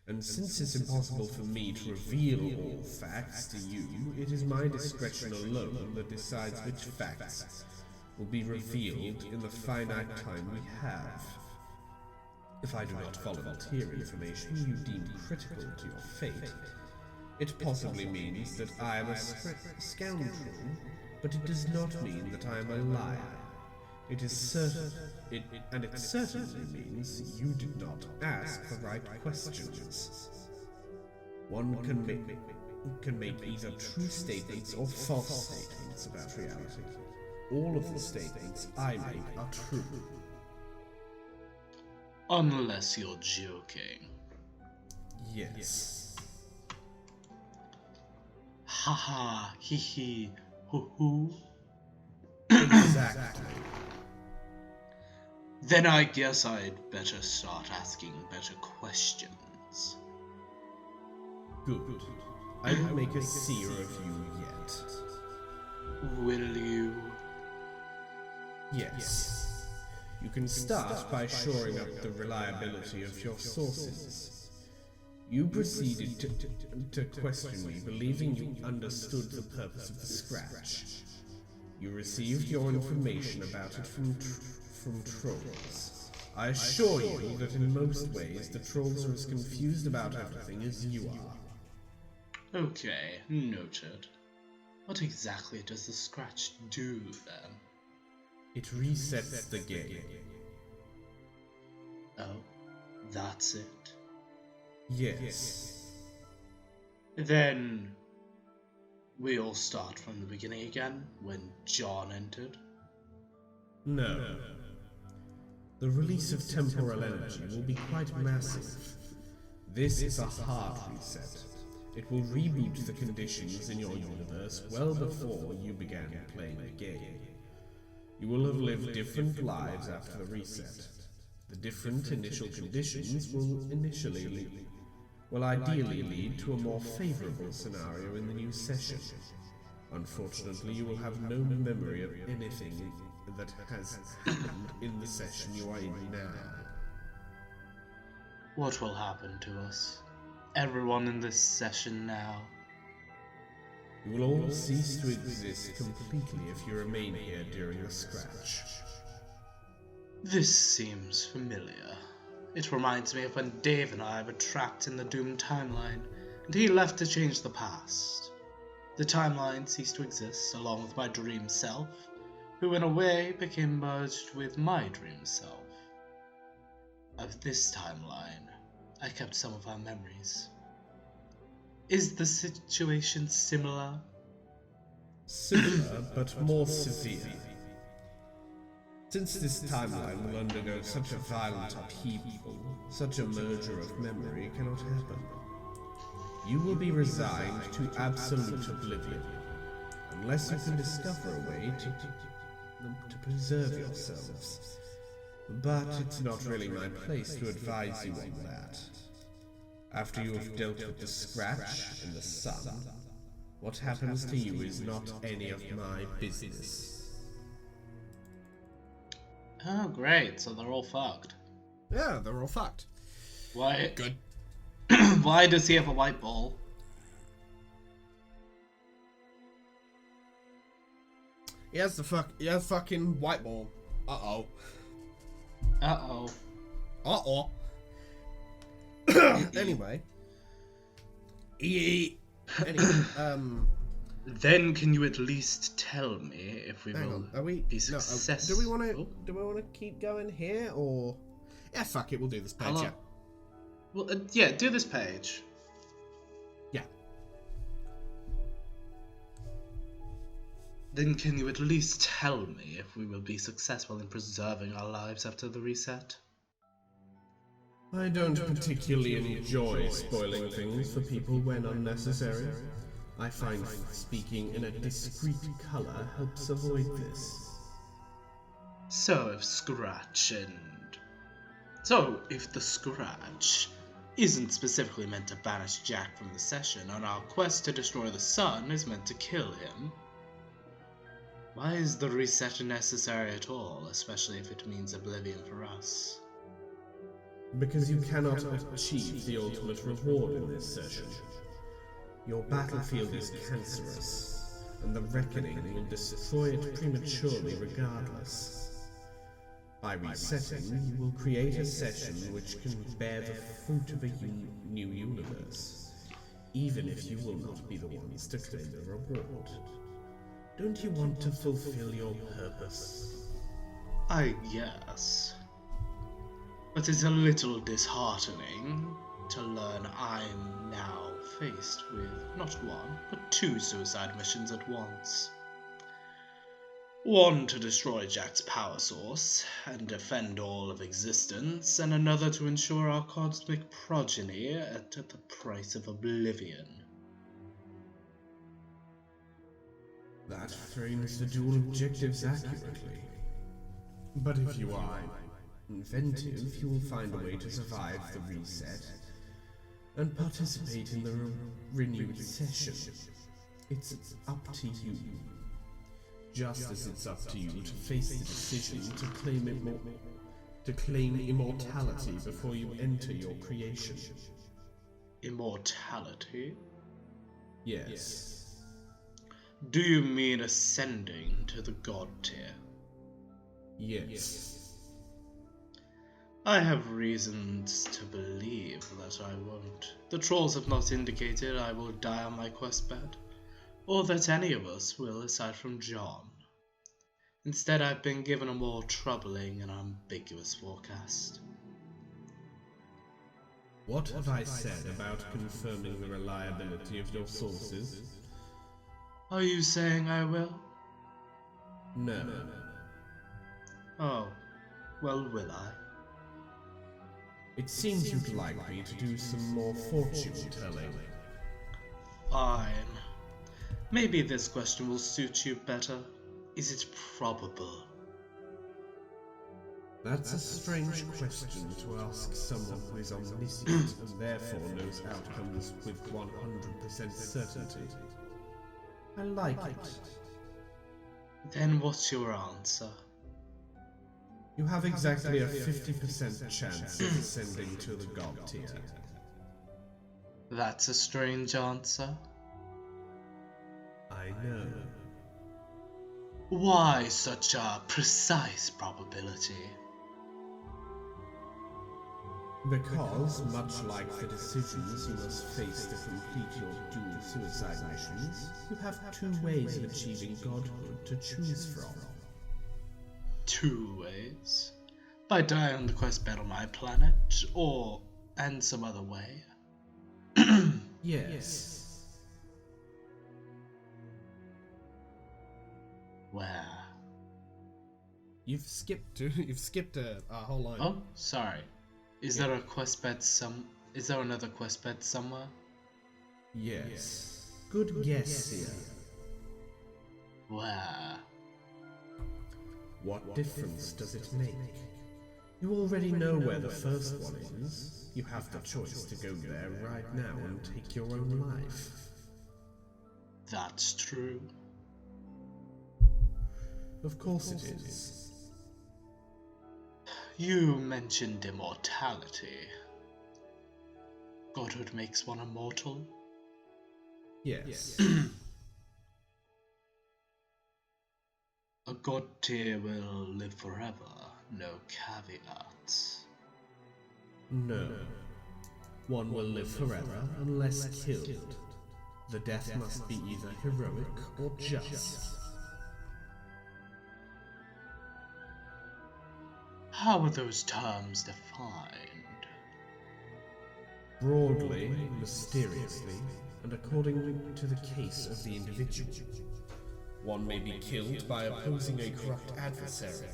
And since it's impossible for me to reveal all facts to you, it is my discretion alone that decides which facts will be revealed in the finite time we have. If I do not volunteer information you deem critical to your fate, it possibly means that I am a scoundrel, but it does not mean that I am a liar. It is certain, and it certainly means you did not ask the right questions. One can make either true statements or false statements about reality. All of the statements I make are true. Unless you're joking. Yes. Haha, hee hee, hoo hoo. Exactly. Then I guess I'd better start asking better questions. Good. I will make a seer of you yet. Will you? Yes. You can start by shoring up the reliability of your sources. You proceeded to question me, believing you understood the purpose of the scratch. You received your information about it from trolls. I assure you that in most ways the trolls are as confused about everything as you are. Okay, noted. What exactly does the scratch do then? It resets the game. Oh, that's it? Yes. Then we'll start from the beginning again, when John entered? No. The release of temporal energy will be quite massive. This is a hard reset. It will reboot the conditions in your universe well before you began playing the game. You will have lived different lives after the reset. The different initial conditions will ideally lead to a more favorable scenario in the new session. Unfortunately, you will have no memory of anything that has happened in the session you are in now. What will happen to us? Everyone in this session now? You will all cease to exist completely if you remain here during the scratch. This seems familiar. It reminds me of when Dave and I were trapped in the doomed timeline, and he left to change the past. The timeline ceased to exist along with my dream self, who in a way became merged with my dream self. Of this timeline, I kept some of our memories. Is the situation similar? Similar, but more severe. Since this timeline will undergo such a violent upheaval, such a merger of memory cannot happen. You will be resigned to absolute oblivion, unless you can discover a way to preserve yourselves. But it's not really my place to advise you on that. After you have dealt with the scratch and the sun, what happens to you is not any of my business. Oh, great, so they're all fucked. Yeah, they're all fucked. Why? Good. Why does he have a white ball? He has fucking white ball. Uh-oh. Uh-oh. Uh-oh. Anyway. Anyway, Then can you at least tell me if we hang will on. Are we be successful? do we want to keep going here, or yeah, fuck it, we'll do this page. Yeah. Well, yeah, do this page. Yeah. Then can you at least tell me if we will be successful in preserving our lives after the reset? I don't particularly enjoy spoiling things for people when unnecessary. I find speaking in a discreet colour helps avoid this. So if the scratch isn't specifically meant to banish Jack from the session, and our quest to destroy the sun is meant to kill him, why is the reset necessary at all, especially if it means oblivion for us? Because you cannot achieve the ultimate reward in this session. Your battlefield is cancerous, and the Reckoning will destroy it prematurely regardless. By resetting, you will create a session which can bear the fruit of a new universe, even if you will not be the ones to claim the reward. Don't you want to fulfill your purpose? I guess. But it's a little disheartening to learn I'm now faced with not one, but 2 suicide missions at once. One to destroy Jack's power source and defend all of existence, and another to ensure our cosmic progeny at the price of oblivion. That frames the dual objectives accurately. But if you are inventive, you will find a way to survive the reset and participate in the renewed session. It's up to you. Just as it's up to you to face the decision to claim immortality before you enter your creation. Immortality? Yes. Do you mean ascending to the god tier? Yes. I have reasons to believe that I won't. The trolls have not indicated I will die on my quest bed, or that any of us will aside from John. Instead, I've been given a more troubling and ambiguous forecast. What have I said about confirming the reliability of your sources? Are you saying I will? No. Oh, well, will I? It seems you'd like me to do some more fortune-telling. Fine. Maybe this question will suit you better. Is it probable? That's a strange question to ask someone who is omniscient and therefore knows outcomes with 100% certainty. I like it. Then what's your answer? You have exactly a 50% chance of ascending to the god tier. That's a strange answer. I know. Why such a precise probability? Because, much like the decisions you must face to complete your dual suicide missions, you have 2 ways of achieving godhood to choose from. 2 ways? By dying on the quest bed on my planet, and some other way? Yes. Where? You've skipped a whole line. Oh, sorry. Is there a quest bed is there another quest bed somewhere? Yes. Good guess here. Where? What difference does it make? You already know where the first one is. You have the choice to go there right now and take your own life. That's true. Of course it is. You mentioned immortality. Godhood makes one immortal? Yes. Gottir will live forever, no caveats. No. One will live forever unless killed. The death must be either heroic or just. How are those terms defined? Broadly, mysteriously, and according to the case of the individual. One may be killed by opposing a corrupt adversary,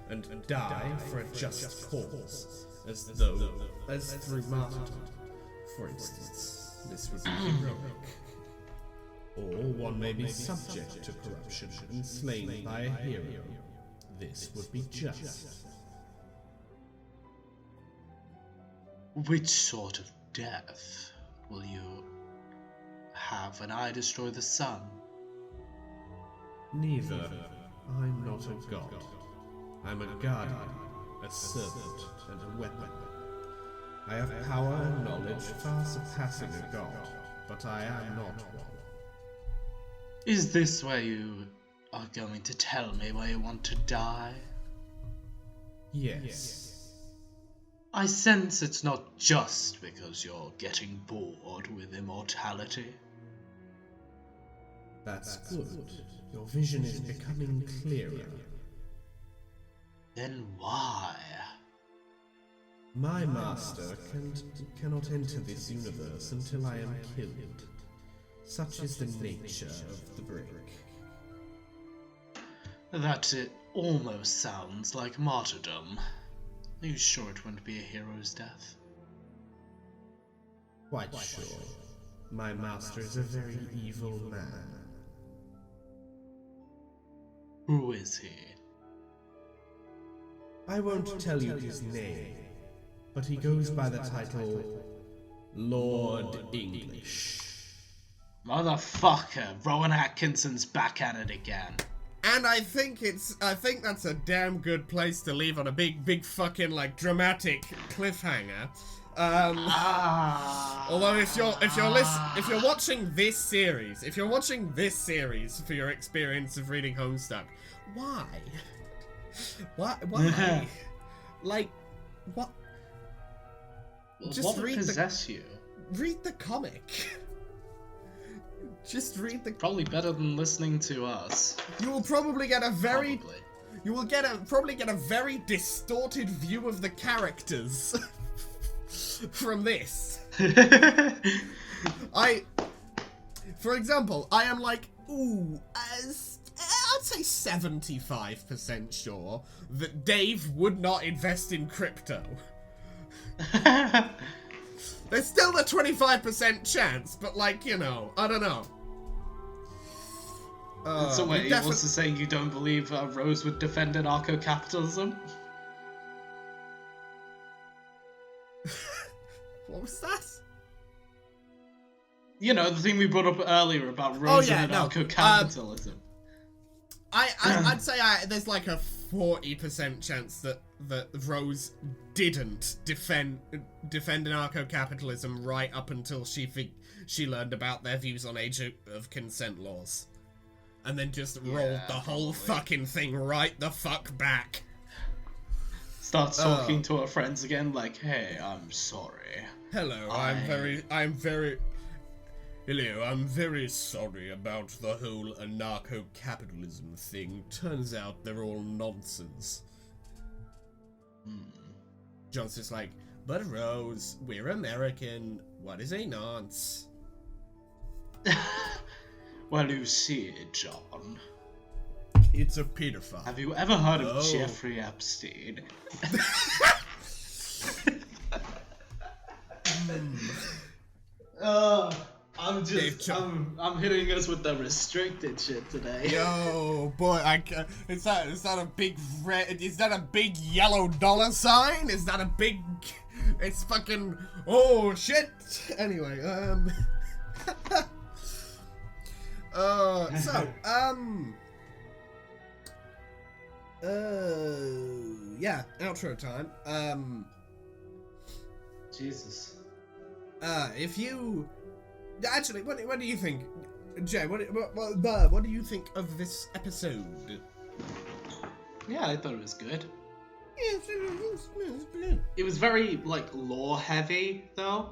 and die for a just cause, as through martyrdom. For instance, this would be heroic. Or one may be subject to corruption and slain by a hero. This would be just. Which sort of death will you have when I destroy the sun? Neither. I'm not a god. I'm a guardian, a servant, and a weapon. I have power and knowledge far surpassing a god, but I am not one. Is this where you are going to tell me where you want to die? Yes. I sense it's not just because you're getting bored with immortality. That's good. Your vision is becoming clearer. Then why? My master cannot enter this universe until I am killed. Such is the nature of the break. That it almost sounds like martyrdom. Are you sure it wouldn't be a hero's death? Quite sure. My master is a very evil man. Who is he? I won't tell you his name, but he goes by the title Lord English. Motherfucker, Rowan Atkinson's back at it again. And I think that's a damn good place to leave on a big fucking like dramatic cliffhanger. Although if you're watching this series for your experience of reading Homestuck, why? Why? Like, what? Just what would possess you? Read the comic. Just read the. Probably better than listening to us. You will probably get a very. Probably. You will probably get a very distorted view of the characters from this. For example, I am like, I'd say 75% sure that Dave would not invest in crypto. There's still the 25% chance, but like, you know, I don't know. So wait, you also saying you don't believe Rose would defend anarcho-capitalism? What was that? You know, the thing we brought up earlier about Rose and anarcho-capitalism. I'd say there's like a 40% chance that Rose didn't defend anarcho-capitalism right up until she learned about their views on age of consent laws. And then just rolled the whole fucking thing right the fuck back. Starts talking to her friends again like, hey, I'm sorry. Hello, I'm very sorry about the whole anarcho-capitalism thing. Turns out they're all nonsense. John's just like, but Rose, we're American. What is a nonce? Well, you see, John. It's a pedophile. Have you ever heard of Jeffrey Epstein? I'm hitting us with the restricted shit today. Yo, boy, is that a big red? Is that a big yellow dollar sign? Is that a big? It's fucking. Oh shit. Anyway, yeah, outro time. Jesus. If you actually, what do you think, Jay? What do you think of this episode? Yeah, I thought it was good. Yeah, It was very, like, lore-heavy, though.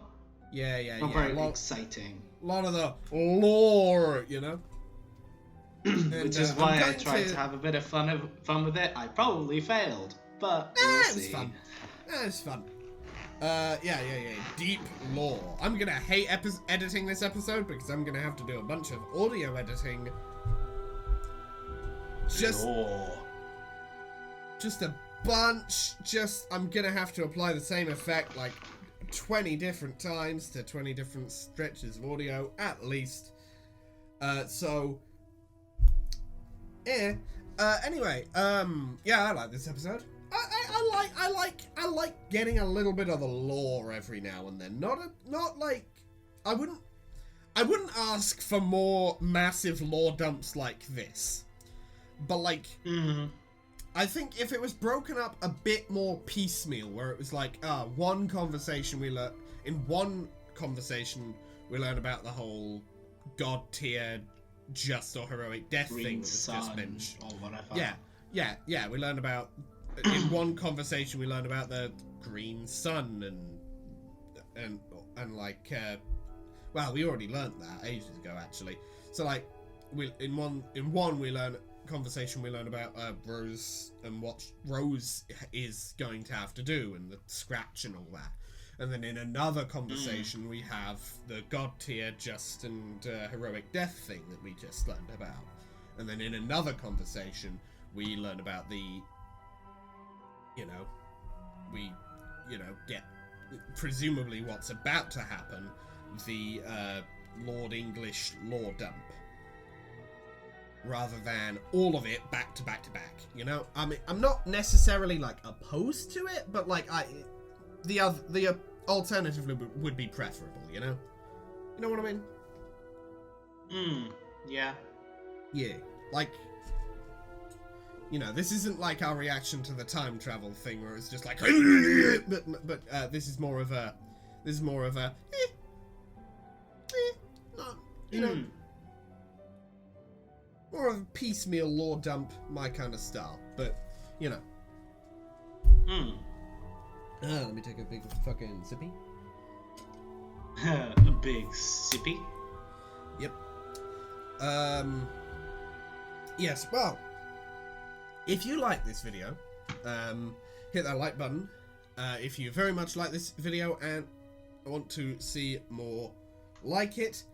yeah. Not very exciting. A lot of the lore, you know? Which is why I tried to have a bit of fun with it. I probably failed, but we'll see. It was fun. It was fun. Yeah. Deep lore. I'm gonna hate editing this episode because I'm gonna have to do a bunch of audio editing. Just a bunch. I'm gonna have to apply the same effect like 20 different times to 20 different stretches of audio at least. Anyway, yeah, I like this episode. I like getting a little bit of the lore every now and then. Not like I wouldn't ask for more massive lore dumps like this. But like I think if it was broken up a bit more piecemeal, where it was like one conversation we learn about the whole god tier just or heroic death Green thing that was sun, just mentioned. or whatever. Yeah. We learned about in one conversation we learned about the green sun and like well, we already learned that ages ago actually. So like in one we learn about Rose and what Rose is going to have to do and the scratch and all that. And then in another conversation we have the god tier just and heroic death thing that we just learned about. And then in another conversation we learn about the get presumably what's about to happen, the Lord English lore dump. Rather than all of it back to back to back, you know. I mean, I'm not necessarily like opposed to it, but like the alternative would be preferable, you know. You know what I mean? Yeah. Yeah, like, you know, this isn't like our reaction to the time travel thing where it's just like, but this is more of a, you know. More of a piecemeal lore dump, my kind of style. But, you know. Let me take a big fucking sippy. A big sippy? Yep. Yes, well, if you like this video, hit that like button. If you very much like this video and want to see more like it,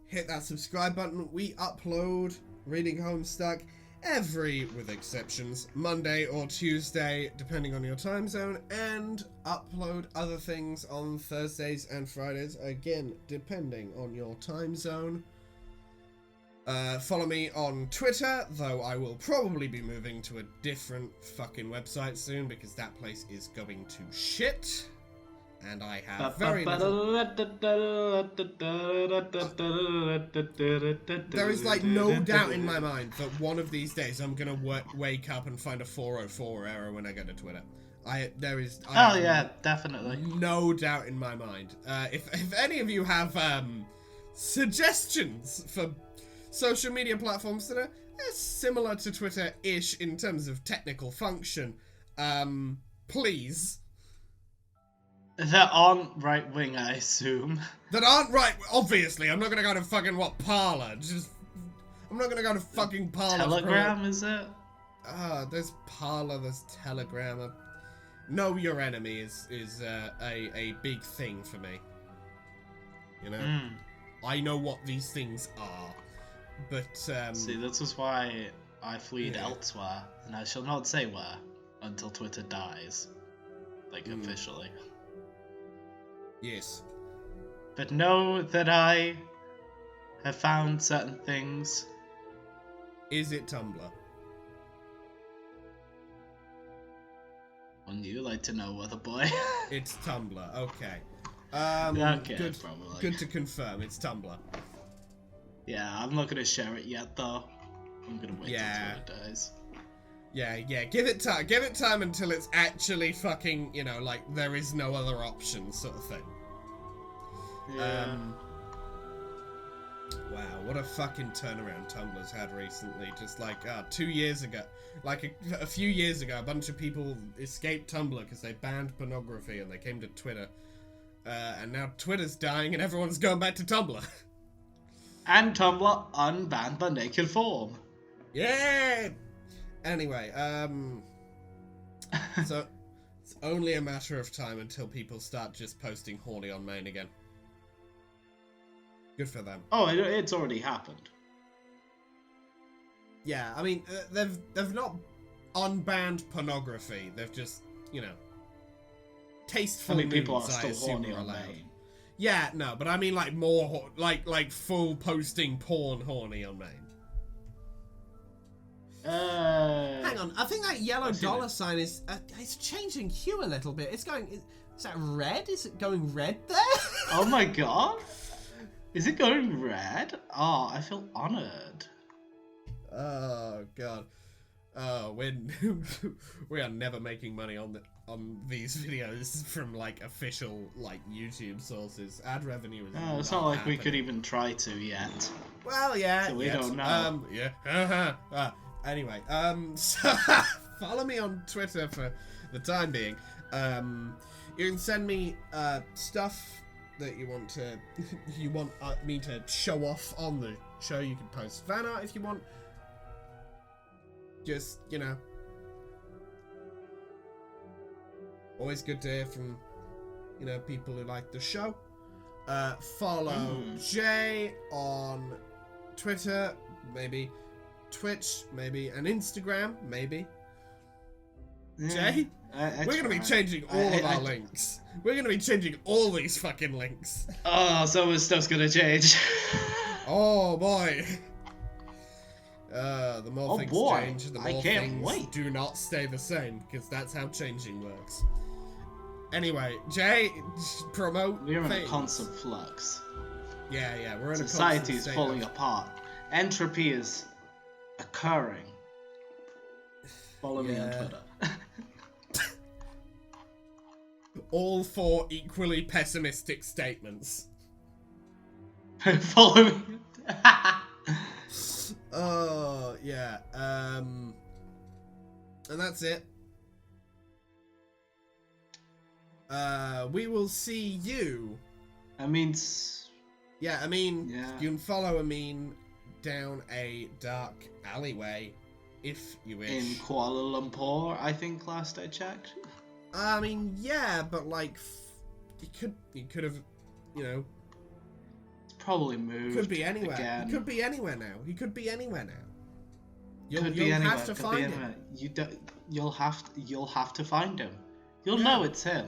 hit that subscribe button. We upload Reading Homestuck every, with exceptions, Monday or Tuesday, depending on your time zone, and upload other things on Thursdays and Fridays, again, depending on your time zone. Follow me on Twitter, though I will probably be moving to a different fucking website soon, because that place is going to shit. And I have very little... There is like no doubt in my mind that one of these days I'm gonna wake up and find a 404 error when I go to Twitter. Yeah, definitely. No doubt in my mind. If any of you have suggestions for social media platforms that are similar to Twitter-ish in terms of technical function, please. That aren't right-wing, I assume. That aren't right, obviously. I'm not gonna go to fucking, Parler? I'm not gonna go to fucking Parler. Telegram, is it? There's Parler, there's Telegram. Know your enemy is a big thing for me. You know? I know what these things are. But, See, this is why I fled elsewhere, and I shall not say where, until Twitter dies. Like, officially. Yes. But know that I have found certain things. Is it Tumblr? Wouldn't you like to know, other boy? It's Tumblr, okay. Okay, probably. Good to confirm, it's Tumblr. Yeah, I'm not gonna share it yet, though. I'm gonna wait till Twitter dies. Yeah, give it time. Give it time until it's actually fucking, you know, like, there is no other option sort of thing. Yeah. Wow, what a fucking turnaround Tumblr's had recently. Just like 2 years ago, like a few years ago, a bunch of people escaped Tumblr because they banned pornography and they came to Twitter. And now Twitter's dying and everyone's going back to Tumblr. And Tumblr unbanned the naked form. Yeah! Anyway, so it's only a matter of time until people start just posting horny on main again. Good for them. Oh, it's already happened. Yeah, I mean, they've not unbanned pornography. They've just, tasteful. I mean, people are nudes, still horny on allowed. main. Yeah, no, but I mean like more like full posting porn horny on main. Hang on, I think that yellow dollar sign is it's changing hue a little bit. It's going. Is that red? Is it going red there? Oh my god! Is it going red? Oh, I feel honored. Oh god. We are never making money on these videos from like official like YouTube sources. Ad revenue is. Oh, it's not like we could even try to yet. Well, yeah. So we don't know. Yeah. Anyway, so follow me on Twitter for the time being. You can send me stuff that you want me to show off on the show. You can post fan art if you want. Just, always good to hear from, people who like the show. Follow Jay on Twitter, maybe. Twitch, maybe. And Instagram, maybe. Jay? We're going to be changing all of our links. We're going to be changing all these fucking links. Oh, so much stuff's going to change. Oh, boy. The more things change, the more things do not stay the same, because that's how changing works. Anyway, Jay, promote We're in things. a constant flux. Yeah, we're in Society a is falling apart. Entropy is occurring. Follow me on Twitter. All 4 equally pessimistic statements. Follow me. Oh, yeah. And that's it. We will see you. You can follow Amin down a dark alleyway if you wish. In Kuala Lumpur, I think last I checked. I mean, yeah, but like, you could have, It's probably moved. Could be anywhere. Again. He could be anywhere now. You'll have to find him. You'll have to find him. You'll know it's him.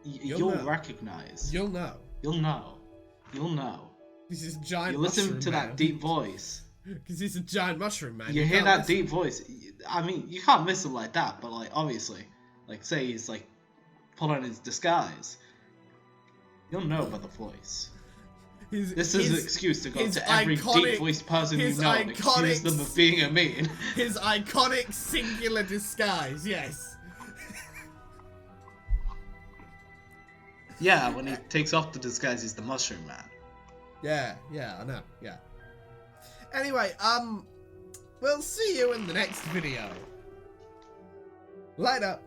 You'll recognize. You'll know. You'll know. This is a giant. You listen mushroom to man. that deep voice. Because he's a giant mushroom man. You hear that deep voice. I mean, you can't miss him like that. But like, obviously, like, say he's like put on his disguise. You'll know by the voice. This is an excuse to go to every deep-voiced person you know and accuse them of being a mean. His iconic singular disguise, yes. Yeah, when he takes off the disguise, he's the mushroom man. Yeah, I know, yeah. Anyway, we'll see you in the next video. Later.